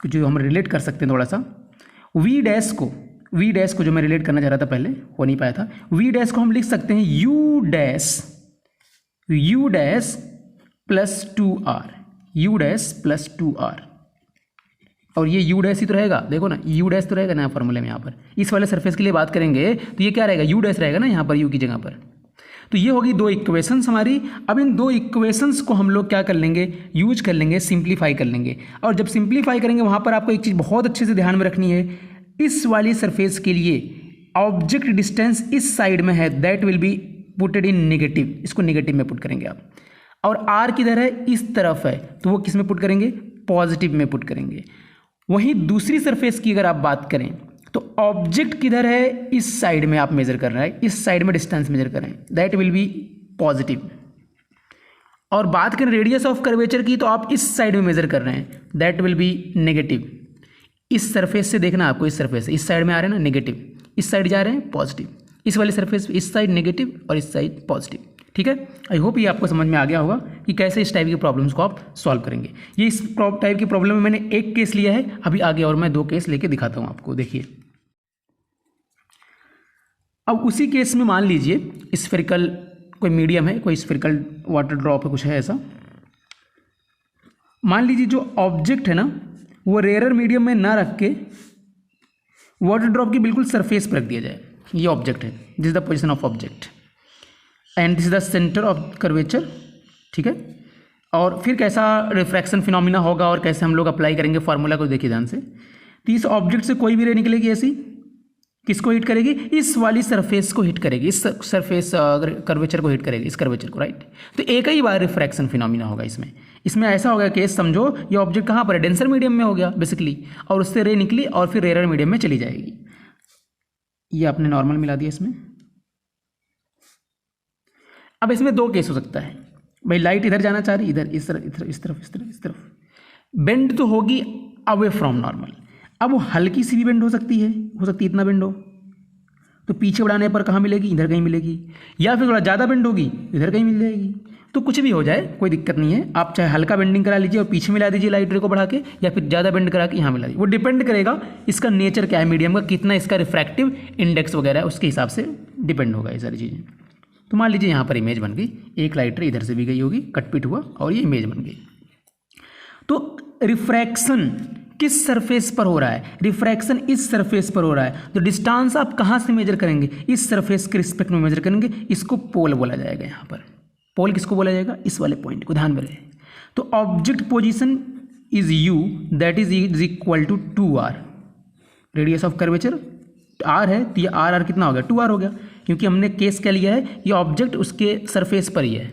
जो हम रिलेट कर सकते हैं थोड़ा सा, v डैश को जो मैं रिलेट करना चाह रहा था, पहले हो नहीं पाया था, v डैश को हम लिख सकते हैं u dash plus 2r, u dash plus 2r, और ये u डैश ही तो रहेगा, देखो ना, u डैश तो रहेगा ना फॉर्मूले में। यहाँ पर इस वाले सरफेस के लिए बात करेंगे तो ये क्या रहेगा, u डैश रहेगा ना यहाँ पर u की जगह पर। तो ये होगी 2 इक्वेशंस हमारी। अब इन 2 इक्वेशंस को हम लोग क्या कर लेंगे, यूज कर लेंगे, सिंप्लीफाई कर लेंगे। और जब सिंप्लीफाई करेंगे वहाँ पर आपको एक चीज़ बहुत अच्छे से ध्यान में रखनी है, इस वाली सरफेस के लिए ऑब्जेक्ट डिस्टेंस इस साइड में है, that will be putted in negative, इसको नेगेटिव में पुट करेंगे आप। और r किधर है, इस तरफ है, तो वो किस में पुट करेंगे, पॉजिटिव में पुट करेंगे। वहीं दूसरी सरफेस की अगर आप बात करें तो ऑब्जेक्ट किधर है, इस साइड में आप मेजर कर रहे हैं, इस साइड में डिस्टेंस मेजर कर रहे हैं, दैट विल बी पॉजिटिव। और बात करें रेडियस ऑफ कर्वेचर की, तो आप इस साइड में मेजर कर रहे हैं, दैट विल बी नेगेटिव। इस सरफेस से देखना आपको, इस सरफेस से इस साइड में आ रहे हैं ना नेगेटिव, इस साइड जा रहे हैं पॉजिटिव, इस वाले सरफेस इस साइड नेगेटिव और इस साइड पॉजिटिव। ठीक है, आई होप ये आपको समझ में आ गया होगा कि कैसे इस टाइप की प्रॉब्लम्स को आप सॉल्व करेंगे। ये इस टाइप की प्रॉब्लम में मैंने एक केस लिया है, अभी आगे और मैं 2 केस लेके दिखाता हूँ आपको। देखिए, अब उसी केस में मान लीजिए स्फेरिकल कोई मीडियम है, कोई स्फेरिकल वाटर ड्रॉप है, कुछ है ऐसा। मान लीजिए जो ऑब्जेक्ट है ना, वो रेयर मीडियम में ना रख के वाटर ड्रॉप की बिल्कुल सरफेस पर रख दिया जाए। ये ऑब्जेक्ट है, this is the position of object and this is the centre of curvature. ठीक है, और फिर कैसा रिफ्रैक्शन फिनोमिना होगा और कैसे हम लोग अप्लाई करेंगे फार्मूला को, देखिए ध्यान से। तो इस ऑब्जेक्ट से कोई भी रे निकलेगी ऐसी, किसको हिट करेगी? इस वाली सरफेस को हिट करेगी, इस सरफेस कर्वेचर को हिट करेगी, इस कर्वेचर को, राइट। तो एक ही बार रिफ्रैक्शन फिनोमिना होगा इसमें ऐसा होगा केस, समझो ये ऑब्जेक्ट कहाँ पर है, डेंसर मीडियम में हो गया बेसिकली, और उससे रे निकली और फिर रेयर मीडियम में चली जाएगी। ये आपने नॉर्मल मिला दिया इसमें। अब इसमें दो केस हो सकता है भाई, लाइट इधर जाना चाह रही, इधर इस तरफ, इस तरफ, इस तरफ, इस तरफ, बेंड तो होगी अवे फ्रॉम नॉर्मल। अब वो हल्की सी भी बेंड हो सकती है इतना बेंड हो, तो पीछे बढ़ाने पर कहाँ मिलेगी? इधर कहीं मिलेगी, या फिर थोड़ा ज़्यादा बेंड होगी, इधर कहीं मिल जाएगी। तो कुछ भी हो जाए कोई दिक्कत नहीं है, आप चाहे हल्का बेंडिंग करा लीजिए और पीछे मिला दीजिए लाइट रे को बढ़ा के, या फिर ज़्यादा बेंड करा के यहाँ मिला दीजिए। वो डिपेंड करेगा इसका नेचर क्या है, मीडियम का कितना इसका रिफ्रैक्टिव इंडेक्स वगैरह, उसके हिसाब से डिपेंड होगा ये सारी चीज़ें। तो मान लीजिए यहाँ पर इमेज बन गई, एक लाइट रे इधर से भी गई होगी, कटपिट हुआ और ये इमेज बन गई। तो रिफ्रैक्शन किस सरफेस पर हो रहा है? रिफ्रैक्शन इस सरफेस पर हो रहा है। तो डिस्टेंस आप कहाँ से मेजर करेंगे? इस सरफेस के रिस्पेक्ट में मेजर करेंगे। इसको पोल बोला जाएगा। यहाँ पर पोल किसको बोला जाएगा? इस वाले पॉइंट को, ध्यान में रहे। तो object position is u, that is equal to 2r। Radius of curvature r है, तो ये r कितना हो गया? 2r हो गया, क्योंकि हमने केस क्या लिया है, ये ऑब्जेक्ट उसके सरफेस पर ही है।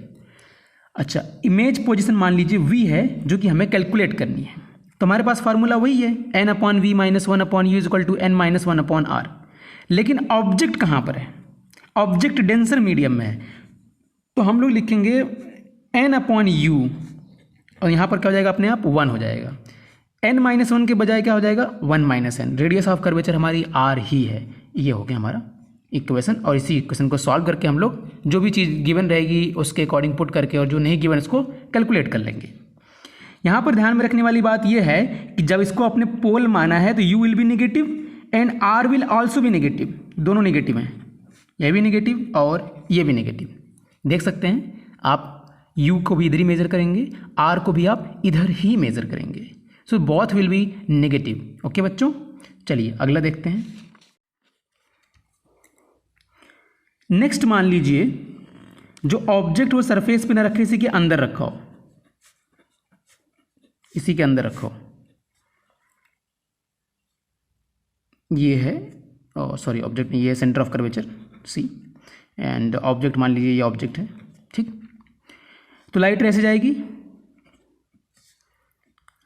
अच्छा, इमेज पोजीशन मान लीजिए v है, जो कि हमें कैलकुलेट करनी है। तो हमारे पास फार्मूला वही है, n/v - 1/u is equal to n - 1/r। लेकिन ऑब्जेक्ट कहाँ पर है? ऑब्जेक्ट डेंसर मीडियम में है, तो हम लोग लिखेंगे n/u, और यहाँ पर क्या हो जाएगा? अपने आप 1 हो जाएगा। n-1 के बजाय क्या हो जाएगा? 1 - n। रेडियस ऑफ कर्वेचर हमारी r ही है। ये हो गया हमारा इक्वेशन, और इसी इक्वेशन को सॉल्व करके हम लोग जो भी चीज़ गिवन रहेगी उसके अकॉर्डिंग पुट करके, और जो नहीं गिवन उसको कैलकुलेट कर लेंगे। यहाँ पर ध्यान में रखने वाली बात यह है कि जब इसको अपने पोल माना है तो u will be negative and r will also be negative. दोनों नेगेटिव हैं, यह भी नेगेटिव और ये भी नेगेटिव। देख सकते हैं आप, u को भी इधर ही मेजर करेंगे, r को भी आप इधर ही मेजर करेंगे। So both will be negative. Okay बच्चों, चलिए अगला देखते हैं। नेक्स्ट मान लीजिए जो ऑब्जेक्ट वो सरफेस पे ना रखे, इसी के अंदर रखा हो, इसी के अंदर रखो। ये है, सॉरी ऑब्जेक्ट नहीं, ये है centre of curvature c, and object मान लीजिए ये ऑब्जेक्ट है, ठीक। तो लाइट ऐसे जाएगी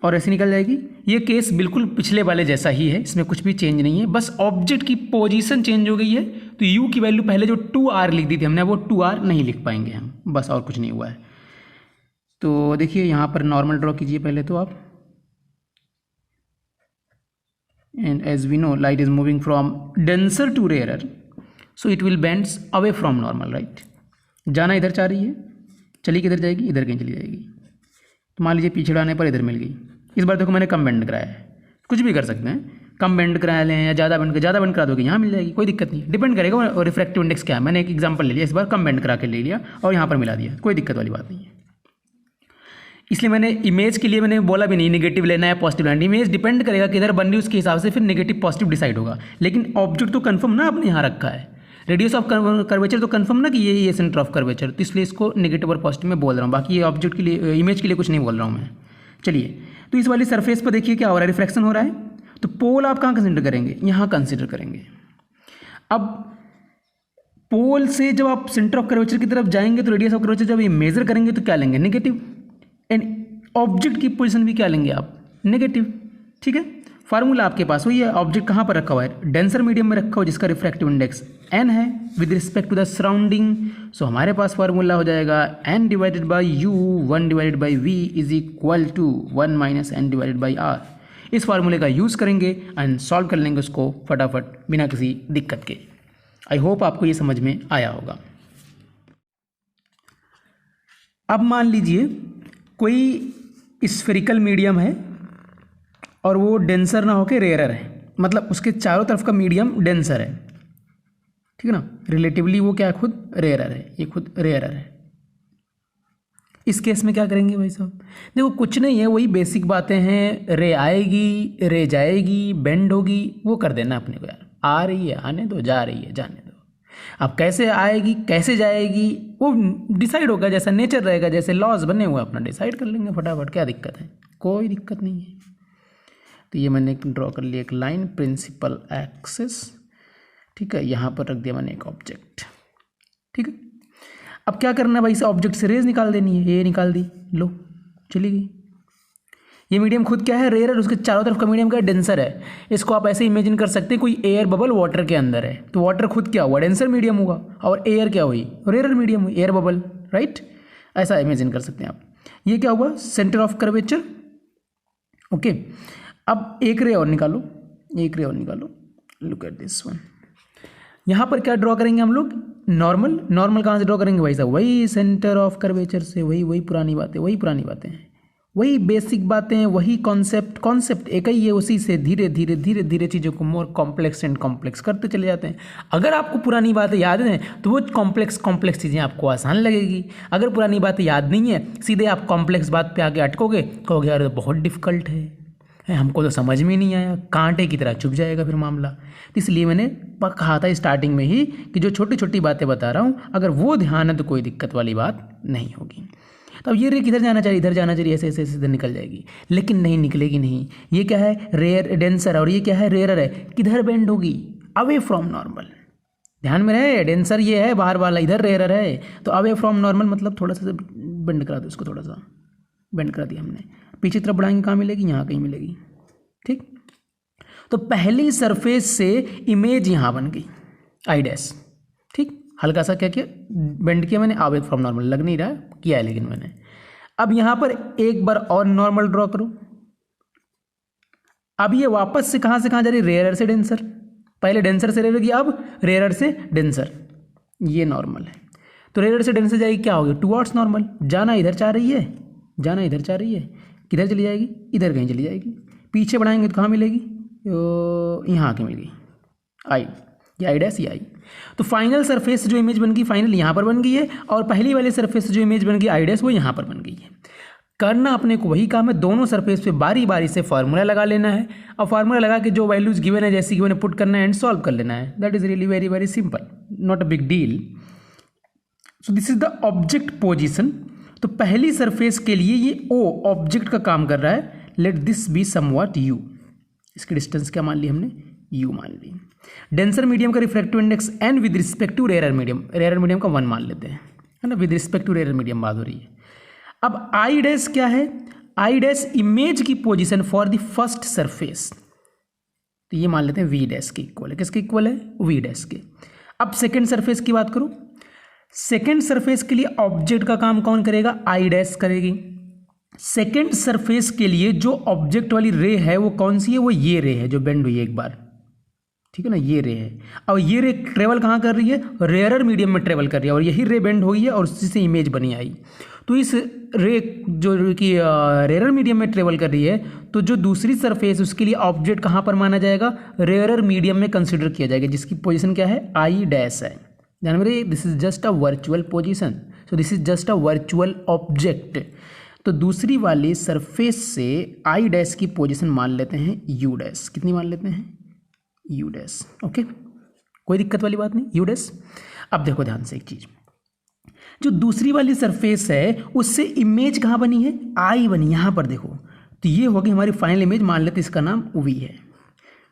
और ऐसे निकल जाएगी। ये केस बिल्कुल पिछले वाले जैसा ही है, इसमें कुछ भी चेंज नहीं है, बस ऑब्जेक्ट की पोजीशन चेंज हो गई है। तो u की वैल्यू पहले जो 2r लिख दी थी हमने, वो 2r नहीं लिख पाएंगे हम, बस, और कुछ नहीं हुआ है। तो देखिए यहाँ पर नॉर्मल ड्रॉ कीजिए पहले तो आप, and as we know light is moving from denser to rarer, so it will bends away from normal, right. जाना इधर चाह रही है, चली किधर जाएगी? इधर कहीं चली जाएगी। तो मान लीजिए पीछे उड़ाने पर इधर मिल गई। इस बार देखो मैंने कम बेंड कराया है, कुछ भी कर सकते हैं, कम बेंड करा लें या ज़्यादा बेंड करा दोगे, यहाँ मिल जाएगी, कोई दिक्कत नहीं। डिपेंड करेगा और रिफ्रैक्टिव इंडेक्स क्या है। मैंने एक एग्जांपल ले लिया, इस बार कम बेंड करा के ले लिया और यहाँ पर मिला दिया, कोई दिक्कत वाली बात नहीं है। इसलिए मैंने इमेज के लिए मैंने बोला भी नहीं नेगेटिव लेना है पॉजिटिव लेना है। इमेज डिपेंड करेगा किधर बन रही है, उसके हिसाब से फिर नेगेटिव पॉजिटिव डिसाइड होगा। लेकिन ऑब्जेक्ट तो कंफर्म ना आपने यहाँ रखा है, रेडियस ऑफ कर्वेचर तो कंफर्म ना कि ये सेंटर ऑफ कर्वेचर, तो इसलिए इसको नेगेटिव और पॉजिटिव में बोल रहा हूँ। बाकी ये ऑब्जेक्ट के लिए, इमेज के लिए कुछ नहीं बोल रहा हूँ मैं। चलिए, तो इस वाली सरफेस पर देखिए क्या हो रहा है, रिफ्रैक्शन हो रहा है। तो पोल आप कहाँ कंसिडर करेंगे? यहाँ कंसिडर करेंगे। अब पोल से जब आप सेंटर ऑफ कर्वेचर की तरफ जाएंगे तो रेडियस ऑफ कर्वेचर जब ये मेजर करेंगे तो क्या लेंगे? नेगेटिव। एंड ऑब्जेक्ट की पोजीशन भी क्या लेंगे आप? नेगेटिव, ठीक है। फार्मूला आपके पास वही है। ऑब्जेक्ट कहाँ पर रखा हुआ है? डेंसर मीडियम में रखा हुआ, जिसका रिफ्रैक्टिव इंडेक्स n है with respect to the surrounding. So हमारे पास फार्मूला हो जाएगा n divided by u, 1 divided by v is equal to 1 minus n divided by r। इस फार्मूले का यूज़ करेंगे एंड सॉल्व कर लेंगे उसको फटाफट बिना किसी दिक्कत के। आई होप आपको ये समझ में आया होगा। अब मान लीजिए कोई स्फेरिकल मीडियम है और वो डेंसर ना होके रेयरर है, मतलब उसके चारों तरफ का मीडियम डेंसर है, ठीक है ना। रिलेटिवली वो क्या है? खुद रेयरर है, ये खुद रेयरर है। इस केस में क्या करेंगे भाई साहब? देखो कुछ नहीं है, वही बेसिक बातें हैं। रे आएगी, रे जाएगी, बेंड होगी, वो कर देना अपने को यार। आ रही है आने दो, जा रही है जाने दो। अब कैसे आएगी कैसे जाएगी वो डिसाइड होगा, जैसा नेचर रहेगा, जैसे लॉज बने हुए अपना डिसाइड कर लेंगे फटाफट, क्या दिक्कत है, कोई दिक्कत नहीं है। तो ये मैंने ड्रॉ कर लिया एक लाइन प्रिंसिपल एक्सिस, ठीक है, यहाँ पर रख दिया मैंने एक ऑब्जेक्ट, ठीक है। अब क्या करना है भाई, इस ऑब्जेक्ट से रेज निकाल देनी है, ये निकाल दी, लो चली गई। ये मीडियम खुद क्या है, रेयर, उसके चारों तरफ का मीडियम क्या डेंसर है। इसको आप ऐसे इमेजिन कर सकते हैं कोई एयर बबल वाटर के अंदर है, तो वाटर खुद क्या हुआ, डेंसर मीडियम होगा, और एयर क्या हुई, रेयर मीडियम हुई, एयर बबल, राइट, ऐसा इमेजिन कर सकते हैं आप। ये क्या हुआ, सेंटर ऑफ कर्वेचर, ओके। अब एक रे और निकालो, एक रे और निकालो, लुक एट दिस वन। यहाँ पर क्या ड्रॉ करेंगे हम लोग, नॉर्मल, नॉर्मल कहाँ से ड्रॉ करेंगे भाई साहब, वही सेंटर ऑफ कर्वेचर से, वही पुरानी बातें, वही पुरानी बातें हैं, वही बेसिक बातें, वही कॉन्सेप्ट एक ही है, उसी से धीरे धीरे धीरे धीरे चीज़ों को मोर कॉम्प्लेक्स एंड कॉम्प्लेक्स करते चले जाते हैं। अगर आपको पुरानी बातें याद हैं तो वो कॉम्प्लेक्स चीज़ें आपको आसान लगेगी, अगर पुरानी बातें याद नहीं है सीधे आप कॉम्प्लेक्स बात पे आके अटकोगे, कहोगे यार तो बहुत डिफिकल्ट है, हमको तो समझ में नहीं आया, कांटे की तरह चुभ जाएगा फिर मामला। तो इसलिए मैंने कहा था स्टार्टिंग में ही कि जो छोटी छोटी बातें बता रहा हूँ अगर वो ध्यान है तो कोई दिक्कत वाली बात नहीं होगी। तो अब ये रे किधर जाना चाहिए, इधर जाना चाहिए, ऐसे ऐसे इधर निकल जाएगी, लेकिन नहीं निकलेगी नहीं। ये क्या है, रेयर डेंसर, और ये क्या है, रेयर है, किधर बेंड होगी, अवे फ्रॉम नॉर्मल। ध्यान में रहे, डेंसर ये है बाहर वाला, इधर रेयर है, तो अवे फ्रॉम नॉर्मल मतलब थोड़ा सा बेंड करा दो इसको, थोड़ा सा बेंड करा दिया हमने, पीछे तरफ बढ़ाएंगे कहाँ मिलेगी, यहाँ कहीं मिलेगी, ठीक। तो पहली सरफेस से इमेज यहाँ बन गई आई डैश, ठीक, हल्का सा क्या किया, बेंड किया मैंने, अवे फ्रॉम नॉर्मल, लग नहीं रहा किया है लेकिन मैंने। अब यहां पर एक बार और नॉर्मल ड्रॉ करो। अब ये वापस से कहां जा रही, रेयर से डेंसर, पहले डेंसर से रेयर किया, अब रेयर से डेंसर, ये नॉर्मल है। तो रेयर से डेंसर जाएगी, क्या होगी, टुवर्ड्स नॉर्मल, जाना इधर चाह रही है, जाना इधर चाह रही है, किधर चली जाएगी, इधर कहीं चली जाएगी, पीछे बढ़ाएंगे तो कहाँ मिलेगी, यहाँ आके मिल गई आई, ये आई डैश, ये आई। तो फाइनल सरफेस जो इमेज बन गई फाइनल यहाँ पर बन गई है, और पहली वाली सरफेस जो इमेज बन गई आई डैश वो यहाँ पर बन गई है। करना अपने को वही काम है, दोनों सरफेस पे बारी बारी से फार्मूला लगा लेना है, और फार्मूला लगा के जो वैल्यूज गिवन है जैसी गिवन है पुट करना है एंड सॉल्व कर लेना है। That is really very very simple, not a big deal. So this is the object position. तो पहली सरफेस के लिए ये ओ ऑब्जेक्ट का काम कर रहा है, let this be somewhat u, इसकी डिस्टेंस क्या मान ली हमने, यू मान ली। डेंसर मीडियम का refractive index n with respect to rare medium का 1 मान लेते हैं, है ना, with respect to rare medium बात हो रही है। अब आई डैश क्या है, आई डैश इमेज की position for the first surface, तो ये मान लेते हैं वी डैश के इक्वल है, किसके इक्वल है, वी डैश के। अब सेकेंड सरफेस की बात करूं, सेकेंड सरफेस के लिए ऑब्जेक्ट का काम कौन करेगा, आई डैश करेगी। सेकेंड सरफेस के लिए जो ऑब्जेक्ट वाली रे है वो कौन सी है, वो ये रे है जो बेंड हुई है एक बार, ठीक है ना, ये रे है। और ये रे ट्रेवल कहाँ कर रही है, रेयरर मीडियम में ट्रेवल कर रही है, और यही रे बेंड हुई है और उसी से इमेज बनी आई। तो इस रे जो कि रेयरर मीडियम में ट्रेवल कर रही है, तो जो दूसरी सरफेस उसके लिए ऑब्जेक्ट कहाँ पर माना जाएगा, रेयरर मीडियम में कंसिडर किया जाएगा, जिसकी पोजीशन क्या है, आई डैश है। ध्यान में रहिए, this is just a virtual position, so this is just a virtual object. तो दूसरी वाली सरफेस से आई डैश की पोजीशन मान लेते हैं यू डैश, कितनी मान लेते हैं, यू डैश, ओके, कोई दिक्कत वाली बात नहीं, यू डैश। अब देखो ध्यान से एक चीज, जो दूसरी वाली सरफेस है उससे इमेज कहाँ बनी है, आई बनी, यहाँ पर देखो, तो ये होगी हमारी फाइनल इमेज, मान लेते इसका नाम वी है।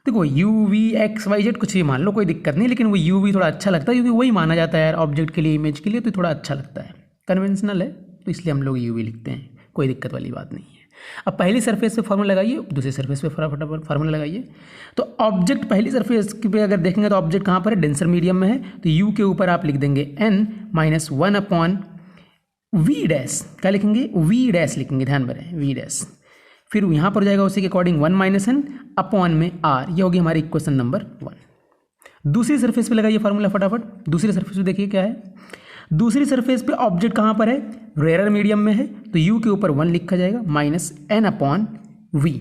देखो u v x y z कुछ भी मान लो, कोई दिक्कत नहीं, लेकिन वो यू वी थोड़ा अच्छा लगता है क्योंकि वही माना जाता है यार ऑब्जेक्ट के लिए, इमेज के लिए, तो थोड़ा अच्छा लगता है, कन्वेंशनल है, तो इसलिए हम लोग यू वी लिखते हैं, कोई दिक्कत वाली बात नहीं है। अब पहली सरफेस पे फॉर्मूला लगाइए, दूसरी सरफेस पे फटाफट फार्मूला लगाइए। तो ऑब्जेक्ट पहली सरफेस पे अगर देखेंगे तो ऑब्जेक्ट कहाँ पर है, डेंसर मीडियम में है, तो यू के ऊपर आप लिख देंगे n minus 1 upon v dash, क्या लिखेंगे, वी डैश लिखेंगे, ध्यान में रहे, वी डैश। फिर यहाँ पर जाएगा उसी के अकॉर्डिंग 1 माइनस n अपॉन में r, ये होगी हमारी इक्वेशन नंबर 1। दूसरी सरफेस पे लगाइए फार्मूला फटाफट, दूसरी सरफेस पे देखिए क्या है, दूसरी सरफेस पे ऑब्जेक्ट कहाँ पर है, रेयर मीडियम में है, तो u के ऊपर 1 लिखा जाएगा माइनस n अपॉन v,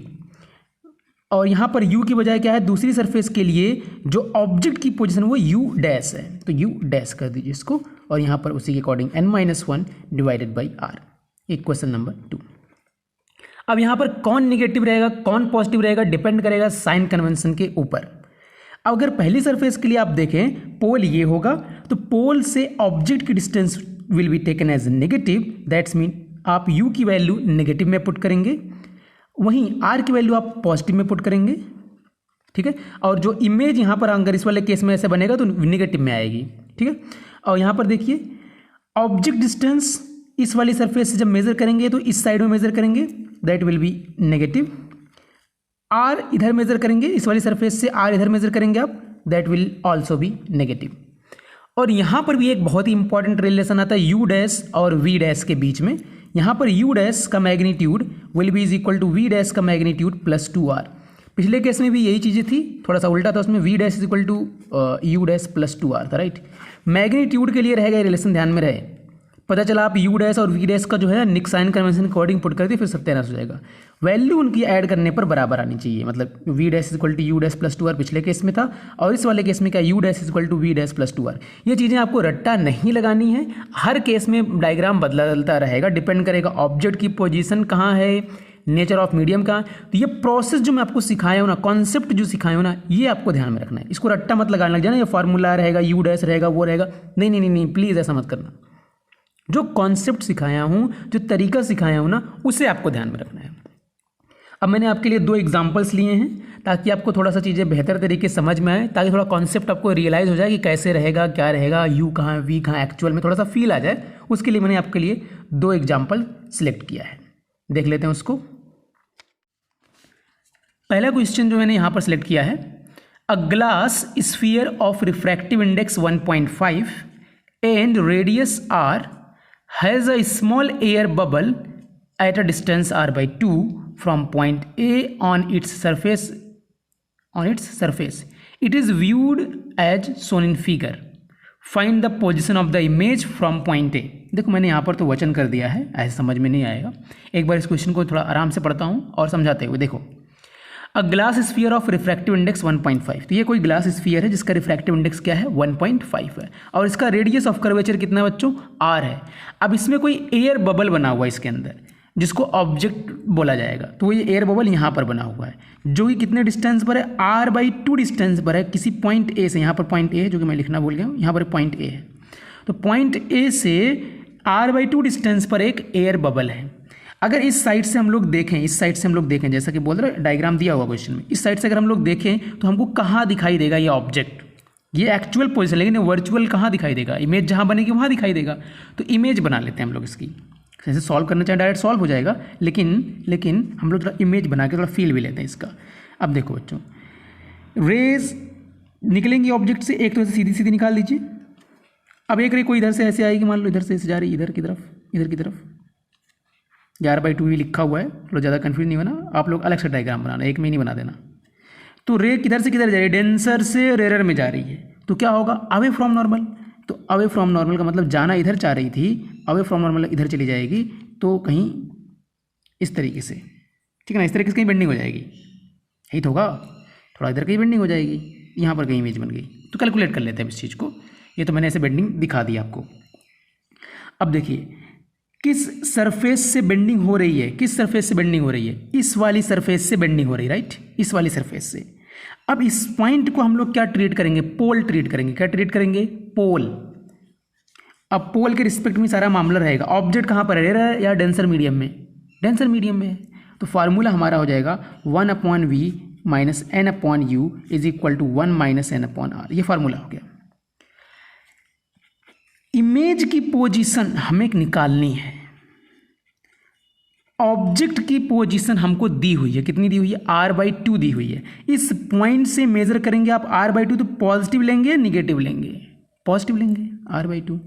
और यहाँ पर u की बजाय क्या है, दूसरी सरफेस के लिए जो ऑब्जेक्ट की पोजीशन वो u डैश है, तो u डैश कर दीजिए इसको, और यहाँ पर उसी के according n minus 1 divided by r, equation number 2। अब यहाँ पर कौन निगेटिव रहेगा कौन पॉजिटिव रहेगा डिपेंड करेगा साइन कन्वेंशन के ऊपर। अगर पहली सरफेस के लिए आप देखें पोल ये होगा, तो पोल से ऑब्जेक्ट की distance will be taken as negative, that's mean आप u की वैल्यू नेगेटिव में पुट करेंगे, वहीं r की वैल्यू आप पॉजिटिव में पुट करेंगे, ठीक है। और जो इमेज यहाँ पर अगर इस वाले केस में ऐसे बनेगा तो नेगेटिव में आएगी, ठीक है। और यहाँ पर देखिए ऑब्जेक्ट डिस्टेंस इस वाली सरफेस से जब मेजर करेंगे तो इस साइड में मेजर करेंगे, that will B negative. r इधर मेजर करेंगे, इस वाली सरफेस से r इधर मेजर करेंगे आप, that will also be negative. और यहाँ पर भी एक बहुत ही इंपॉर्टेंट रिलेशन आता है u डैश और v डैश के बीच में। यहाँ पर u डैश का magnitude will be is equal to v dash का मैग्नीट्यूड प्लस 2r। पिछले केस में भी यही चीज़ें थी, थोड़ा सा उल्टा था, उसमें v dash is equal to u dash plus 2r था, राइट। मैग्नीट्यूड के लिए रहेगा ये रिलेशन, ध्यान में रहे। पता चला आप u डैश और v डैश का जो है निक साइन कन्वेंशन अकॉर्डिंग पुट कर दिए, फिर सत्यानाश हो जाएगा। वैल्यू उनकी ऐड करने पर बराबर आनी चाहिए, मतलब v dash is equal to u dash plus 2r पिछले केस में था, और इस वाले केस में क्या u dash is equal to v dash plus 2r। ये चीज़ें आपको रट्टा नहीं लगानी है, हर केस में डायग्राम बदलता रहेगा, डिपेंड करेगा ऑब्जेक्ट की पोजीशन कहाँ है, नेचर ऑफ मीडियम का। तो ये प्रोसेस जो मैं आपको सिखाया हूँ ना, कॉन्सेप्ट जो सिखाया हूँ ना, ये आपको ध्यान में रखना है। इसको रट्टा मत लगाने लग जाना, ये फार्मूला रहेगा, u डैश रहेगा, वो रहेगा, नहीं नहीं नहीं नहीं, प्लीज़ ऐसा मत करना। जो कॉन्सेप्ट सिखाया हूँ, जो तरीका सिखाया हूँ ना, उसे आपको ध्यान में रखना है। अब मैंने आपके लिए 2 एग्जांपल्स लिए हैं ताकि आपको थोड़ा सा चीज़ें बेहतर तरीके से समझ में आए, ताकि थोड़ा कॉन्सेप्ट आपको रियलाइज़ हो जाए कि कैसे रहेगा, क्या रहेगा, u कहाँ v कहाँ, एक्चुअल में थोड़ा सा फील आ जाए। उसके लिए मैंने आपके लिए 2 एग्जाम्पल सिलेक्ट किया है, देख लेते हैं उसको। पहला क्वेश्चन जो मैंने यहाँ पर सिलेक्ट किया है, a glass sphere of refractive index 1.5 and radius r has a small air bubble at a distance r by 2 from point A on its surface. It is viewed as shown in figure. Find the position of the image from point A. देखो मैंने यहाँ पर तो वचन कर दिया है, ऐसे समझ में नहीं आएगा। एक बार इस क्वेश्चन को थोड़ा आराम से पढ़ता हूँ और समझाते हुए। देखो, a glass sphere of refractive index 1.5, तो ये कोई ग्लास स्फीयर है जिसका रिफ्रैक्टिव इंडेक्स क्या है, 1.5 है, और इसका रेडियस ऑफ कर्वेचर कितना है बच्चों, r है। अब इसमें कोई एयर बबल बना हुआ है इसके अंदर, जिसको ऑब्जेक्ट बोला जाएगा। तो ये एयर बबल यहाँ पर बना हुआ है, जो कि कितने डिस्टेंस पर है, r/2 डिस्टेंस पर है किसी पॉइंट ए से। यहाँ पर पॉइंट ए है, जो कि मैं लिखना भूल गया हूँ, यहाँ पर पॉइंट ए है। तो पॉइंट ए से r/2 डिस्टेंस पर एक एयर बबल है। अगर इस साइड से हम लोग देखें, जैसा कि बोल रहे डायग्राम दिया हुआ क्वेश्चन में, इस साइड से अगर हम लोग देखें तो हमको कहाँ दिखाई देगा ये ऑब्जेक्ट, ये एक्चुअल पोजीशन, लेकिन वर्चुअल कहाँ दिखाई देगा, इमेज जहाँ बनेगी वहाँ दिखाई देगा। तो इमेज बना लेते हैं हम लोग इसकी, जैसे सॉल्व करना चाहे डायरेक्ट सॉल्व हो जाएगा, लेकिन हम लोग थोड़ा इमेज बना के थोड़ा फील भी लेते हैं इसका। अब देखो बच्चों, रेज निकलेंगी ऑब्जेक्ट से, एक तो सीधी सीधी निकाल दीजिए। अब एक रे कोई इधर से ऐसे आएगी, मान लो इधर से ऐसे जा रही है, इधर की तरफ 11/2 ही लिखा हुआ है, थोड़ा ज़्यादा कन्फ्यूज नहीं होना, आप लोग अलग से डायग्राम बनाना, एक में ही नहीं बना देना। तो रे किधर से किधर जा रही है, डेंसर से रेरर में जा रही है, तो क्या होगा, अवे फ्रॉम नॉर्मल। तो अवे फ्रॉम नॉर्मल का मतलब जाना इधर चाह रही थी, अवे फ्रॉम नॉर्मल इधर चली जाएगी, तो कहीं इस तरीके से, ठीक है ना, इस तरीके से कहीं बेंडिंग हो जाएगी, यही तो होगा, थोड़ा इधर कहीं बेंडिंग हो जाएगी, यहाँ पर कहीं इमेज बन गई। तो कैलकुलेट कर लेते हैं इस चीज़ को, ये तो मैंने ऐसे बेंडिंग दिखा दी आपको। अब देखिए किस सरफेस से बेंडिंग हो रही है, इस वाली सरफेस से बेंडिंग हो रही है, राइट, इस वाली सरफेस से। अब इस पॉइंट को हम लोग क्या ट्रीट करेंगे, पोल ट्रीट करेंगे। क्या ट्रीट करेंगे, पोल। अब पोल के रिस्पेक्ट में सारा मामला रहेगा। ऑब्जेक्ट कहाँ पर है, रेयर या डेंसर मीडियम में, डेंसर मीडियम में। तो फार्मूला हमारा हो जाएगा 1/v minus n/u is equal to 1 minus n/r। ये फार्मूला हो गया। इमेज की पोजीशन हमें निकालनी है, ऑब्जेक्ट की पोजीशन हमको दी हुई है, कितनी दी हुई है, r/2 दी हुई है। इस पॉइंट से मेजर करेंगे आप r/2, तो पॉजिटिव लेंगे निगेटिव लेंगे, पॉजिटिव लेंगे, r/2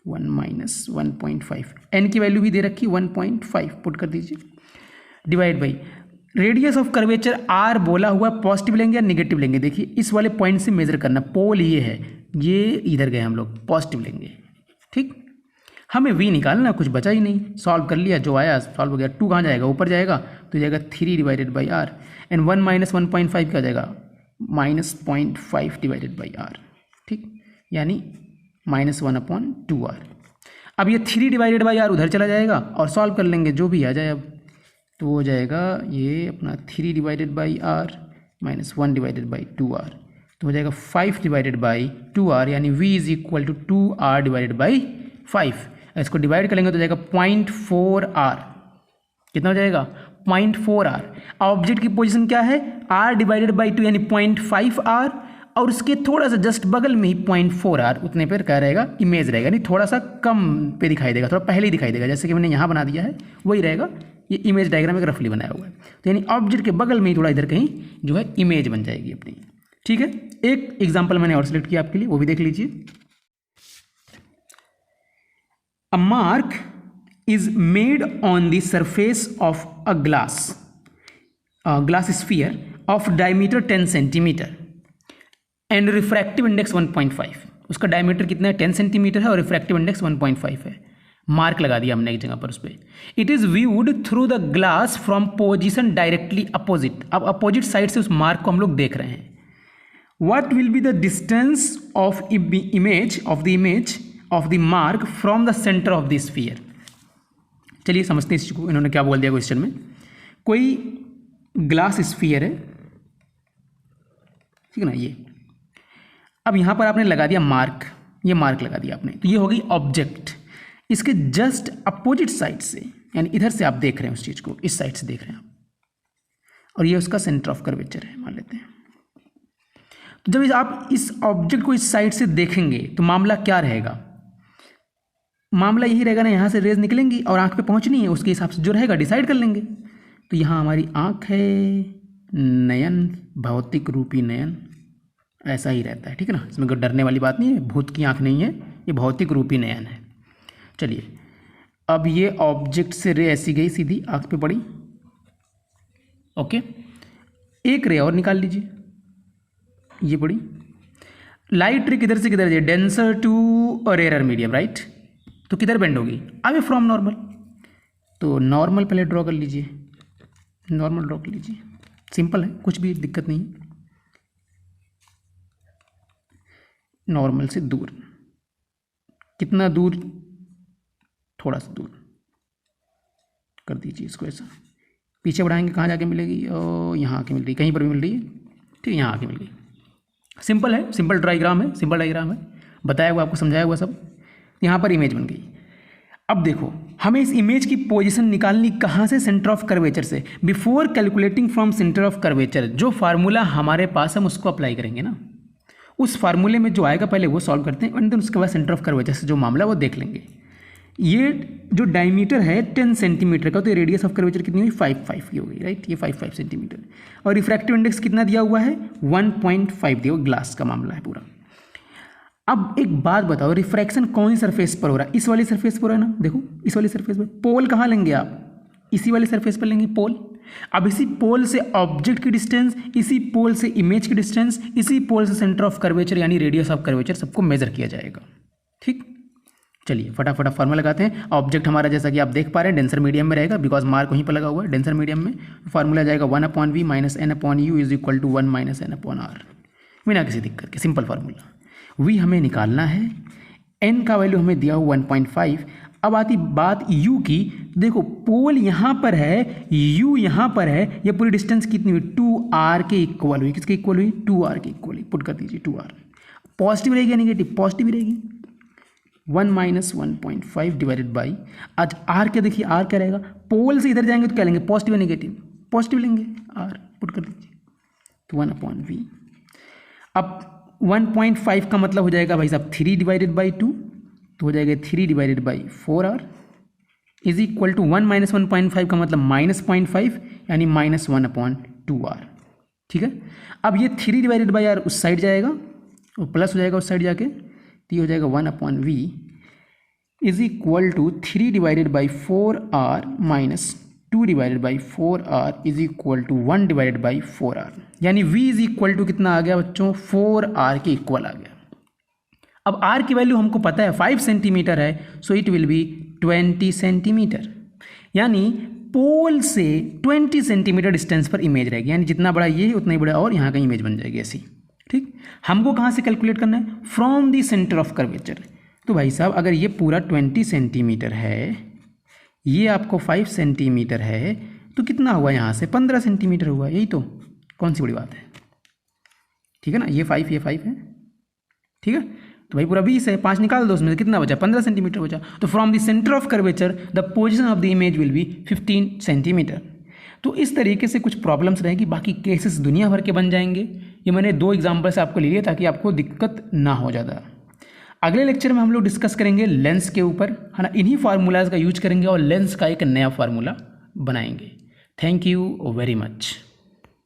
1 माइनस 1.5, n की वैल्यू भी दे रखी 1.5 पुट कर दीजिए, divide by radius of curvature r बोला हुआ, पॉजिटिव लेंगे या निगेटिव लेंगे। देखिए इस वाले पॉइंट से मेजर करना, पोल ये है, ये इधर गए हम लोग, पॉजिटिव लेंगे, ठीक। हमें v निकालना, कुछ बचा ही नहीं, सॉल्व कर लिया, जो आया सॉल्व हो गया। 2 कहाँ जाएगा, ऊपर जाएगा, तो जाएगा 3 divided by r, and 1 minus 1.5 क्या जाएगा, माइनस 0.5 डिवाइडेड बाई r, ठीक, यानी -1/2r। अब ये 3 डिवाइडेड बाई r उधर चला जाएगा और सॉल्व कर लेंगे, जो भी आ जाए। अब तो हो जाएगा ये अपना 3 divided by r minus 1 divided by 2r, तो हो जाएगा 5 डिवाइडेड बाई 2r, यानी v is equal to 2r divided by 5। इसको डिवाइड करेंगे तो जाएगा 0.4r। कितना हो जाएगा? 0.4r। ऑब्जेक्ट की पोजीशन क्या है? r डिवाइडेड बाई 2 यानी 0.5r, और उसके थोड़ा सा जस्ट बगल में ही 0.4r, उतने पर क्या रहेगा? इमेज रहेगा, यानी थोड़ा सा कम पे दिखाई देगा, थोड़ा पहले ही दिखाई देगा, जैसे कि मैंने यहाँ बना दिया है वही रहेगा। ये इमेज डायग्राम एक रफली बनाया हुआ है, तो यानी ऑब्जेक्ट के बगल में ही थोड़ा इधर कहीं जो है इमेज बन जाएगी अपनी। ठीक है, एक एग्जाम्पल मैंने और सिलेक्ट किया आपके लिए, वो भी देख लीजिए। A mark is made on the surface of a glass sphere of diameter 10 centimeter and refractive index 1.5। उसका डायमीटर कितना है? 10 सेंटीमीटर है और रिफ्रैक्टिव इंडेक्स 1.5 है। मार्क लगा दिया हमने एक जगह पर उस पर। It is viewed through the glass from position directly opposite. अब अपोजिट साइड से उस मार्क को हम लोग देख रहे हैं। What will be the distance of image of the mark from the centre of the sphere. चलिए समझते हैं इसको, इन्होंने क्या बोल दिया क्वेश्चन में। कोई ग्लास स्फीयर है, ठीक है ना, ये। अब यहाँ पर आपने लगा दिया मार्क, ये मार्क लगा दिया आपने, तो ये हो गई ऑब्जेक्ट। इसके जस्ट अपोजिट साइड से, यानी इधर से आप देख रहे हैं उस चीज़ को, इस साइड से देख रहे हैं आप, और ये उसका सेंटर ऑफ कर्वेचर है मान लेते हैं। तो जब आप इस ऑब्जेक्ट को इस साइड से देखेंगे तो मामला क्या रहेगा? मामला यही रहेगा ना, यहाँ से रेज निकलेंगी और आँख पे पहुँचनी है, उसके हिसाब से जो रहेगा डिसाइड कर लेंगे। तो यहाँ हमारी आँख है, नयन, भौतिक रूपी नयन, ऐसा ही रहता है, ठीक है ना। इसमें कोई डरने वाली बात नहीं है, भूत की आँख नहीं है, ये भौतिक रूपी नयन है। चलिए, अब ये ऑब्जेक्ट से रे ऐसी गई, सीधी आँख पे पड़ी, ओके। एक रे और निकाल लीजिए, ये पड़ी। लाइट रे किधर से किधर जाए? Denser to rare medium, right. तो किधर बेंड होगी? Away from normal. तो नॉर्मल पहले ड्रॉ कर लीजिए, नॉर्मल ड्रॉ कर लीजिए, सिंपल है, कुछ भी दिक्कत नहीं। नॉर्मल से दूर, कितना दूर? थोड़ा सा दूर कर दीजिए इसको ऐसा। पीछे बढ़ाएंगे कहाँ जाके मिलेगी? और यहाँ आके मिल रही, कहीं पर भी मिल रही है, ठीक है, यहाँ आके मिल गई। सिंपल है, सिंपल डायग्राम है, सिंपल डायग्राम है, बताया हुआ आपको, समझाया हुआ सब। यहाँ पर इमेज बन गई। अब देखो, हमें इस इमेज की पोजीशन निकालनी कहाँ से? सेंटर ऑफ कर्वेचर से। Before calculating from centre of curvature, जो फार्मूला हमारे पास हम उसको अप्लाई करेंगे ना, उस फार्मूले में जो आएगा पहले वो सॉल्व करते हैं, एंड देन उसके बाद सेंटर ऑफ कर्वेचर से जो मामला वो देख लेंगे। ये जो डायमीटर है 10 सेंटीमीटर का, तो ये रेडियस ऑफ कर्वेचर कितनी हुई? 5 की हो गई, राइट। ये 5 सेंटीमीटर। और रिफ्रैक्टिव इंडेक्स कितना दिया हुआ है? 1.5 दिया हुआ, ग्लास का मामला है पूरा। अब एक बात बताओ, रिफ्रैक्शन कौन सी सरफेस पर हो रहा है? इस वाली सरफेस पर हो रहा है ना, देखो इस वाली सरफेस पर। पोल कहाँ लेंगे आप? इसी वाली सरफेस पर लेंगे पोल। अब इसी पोल से ऑब्जेक्ट की डिस्टेंस, इसी पोल से इमेज की डिस्टेंस, इसी पोल से सेंटर ऑफ कर्वेचर यानी रेडियस ऑफ कर्वेचर सबको मेजर किया जाएगा, ठीक। चलिए फटाफट फार्मूला लगाते हैं। ऑब्जेक्ट हमारा जैसा कि आप देख पा रहे हैं डेंसर मीडियम में रहेगा, बिकॉज मार्क वहीं पर लगा हुआ है डेंसर मीडियम में। फार्मूला जाएगा 1/v minus n/u is equal to 1 minus n/r, बिना किसी दिक्कत के, सिंपल फार्मूला। v हमें निकालना है, n का वैल्यू हमें दिया हुआ 1.5। अब आती बात u की। देखो पोल यहाँ पर है, u यहाँ पर है, ये पूरी डिस्टेंस कितनी हुई? 2r के इक्वल हुई। किसके इक्वल हुई? 2r के इक्वल हुई। पुट कर दीजिए 2r। पॉजिटिव रहेगी या नेगेटिव? पॉजिटिव रहेगी। 1 माइनस 1.5 डिवाइडेड बाई, आज r क्या देखिए, r क्या रहेगा? पोल से इधर जाएंगे तो क्या लेंगे? पॉजिटिव या नेगेटिव? पॉजिटिव लेंगे, r पुट कर दीजिए, तो 1/v। अब 1.5 का मतलब हो जाएगा भाई साहब 3 डिवाइडेड बाई 2, तो हो जाएगा 3 divided by 4r is equal to 1 minus 1.5 का मतलब -0.5 यानी -1/2r, ठीक है। अब ये 3 डिवाइडेड बाई r उस साइड जाएगा और प्लस हो जाएगा उस साइड जाके, तो ये हो जाएगा 1/v is equal to 3 divided by 4r minus 2 divided by 4r is equal to 1 divided by 4r, यानी v इज इक्वल टू कितना आ गया बच्चों? 4r के इक्वल आ गया। अब r की वैल्यू हमको पता है 5 सेंटीमीटर है, सो इट विल बी 20 सेंटीमीटर, यानी पोल से 20 सेंटीमीटर डिस्टेंस पर इमेज रहेगी, यानी जितना बड़ा ये है उतना ही बड़ा और यहाँ का इमेज बन जाएगी ऐसी, ठीक। हमको कहाँ से कैलकुलेट करना है? From the centre of curvature. तो भाई साहब अगर ये पूरा 20 सेंटीमीटर है, ये आपको 5 सेंटीमीटर है, तो कितना हुआ यहाँ से? 15 सेंटीमीटर हुआ, यही तो कौन सी बड़ी बात है, ठीक है ना। ये 5 है, ठीक है। तो भाई पूरा 20 है, 5 निकाल दो, उसमें से कितना बचा, 15 सेंटीमीटर बचा। तो from the centre of curvature the position of the image will be 15 centimetre. तो इस तरीके से कुछ प्रॉब्लम्स रहेगी, बाकी केसेस दुनिया भर के बन जाएंगे। ये मैंने 2 एग्जाम्पल से आपको ले लिया ताकि आपको दिक्कत ना हो ज़्यादा। अगले लेक्चर में हम लोग डिस्कस करेंगे लेंस के ऊपर, है ना। इन्हीं फार्मूलाज का यूज करेंगे और लेंस का एक नया फार्मूला बनाएंगे। Thank you very much.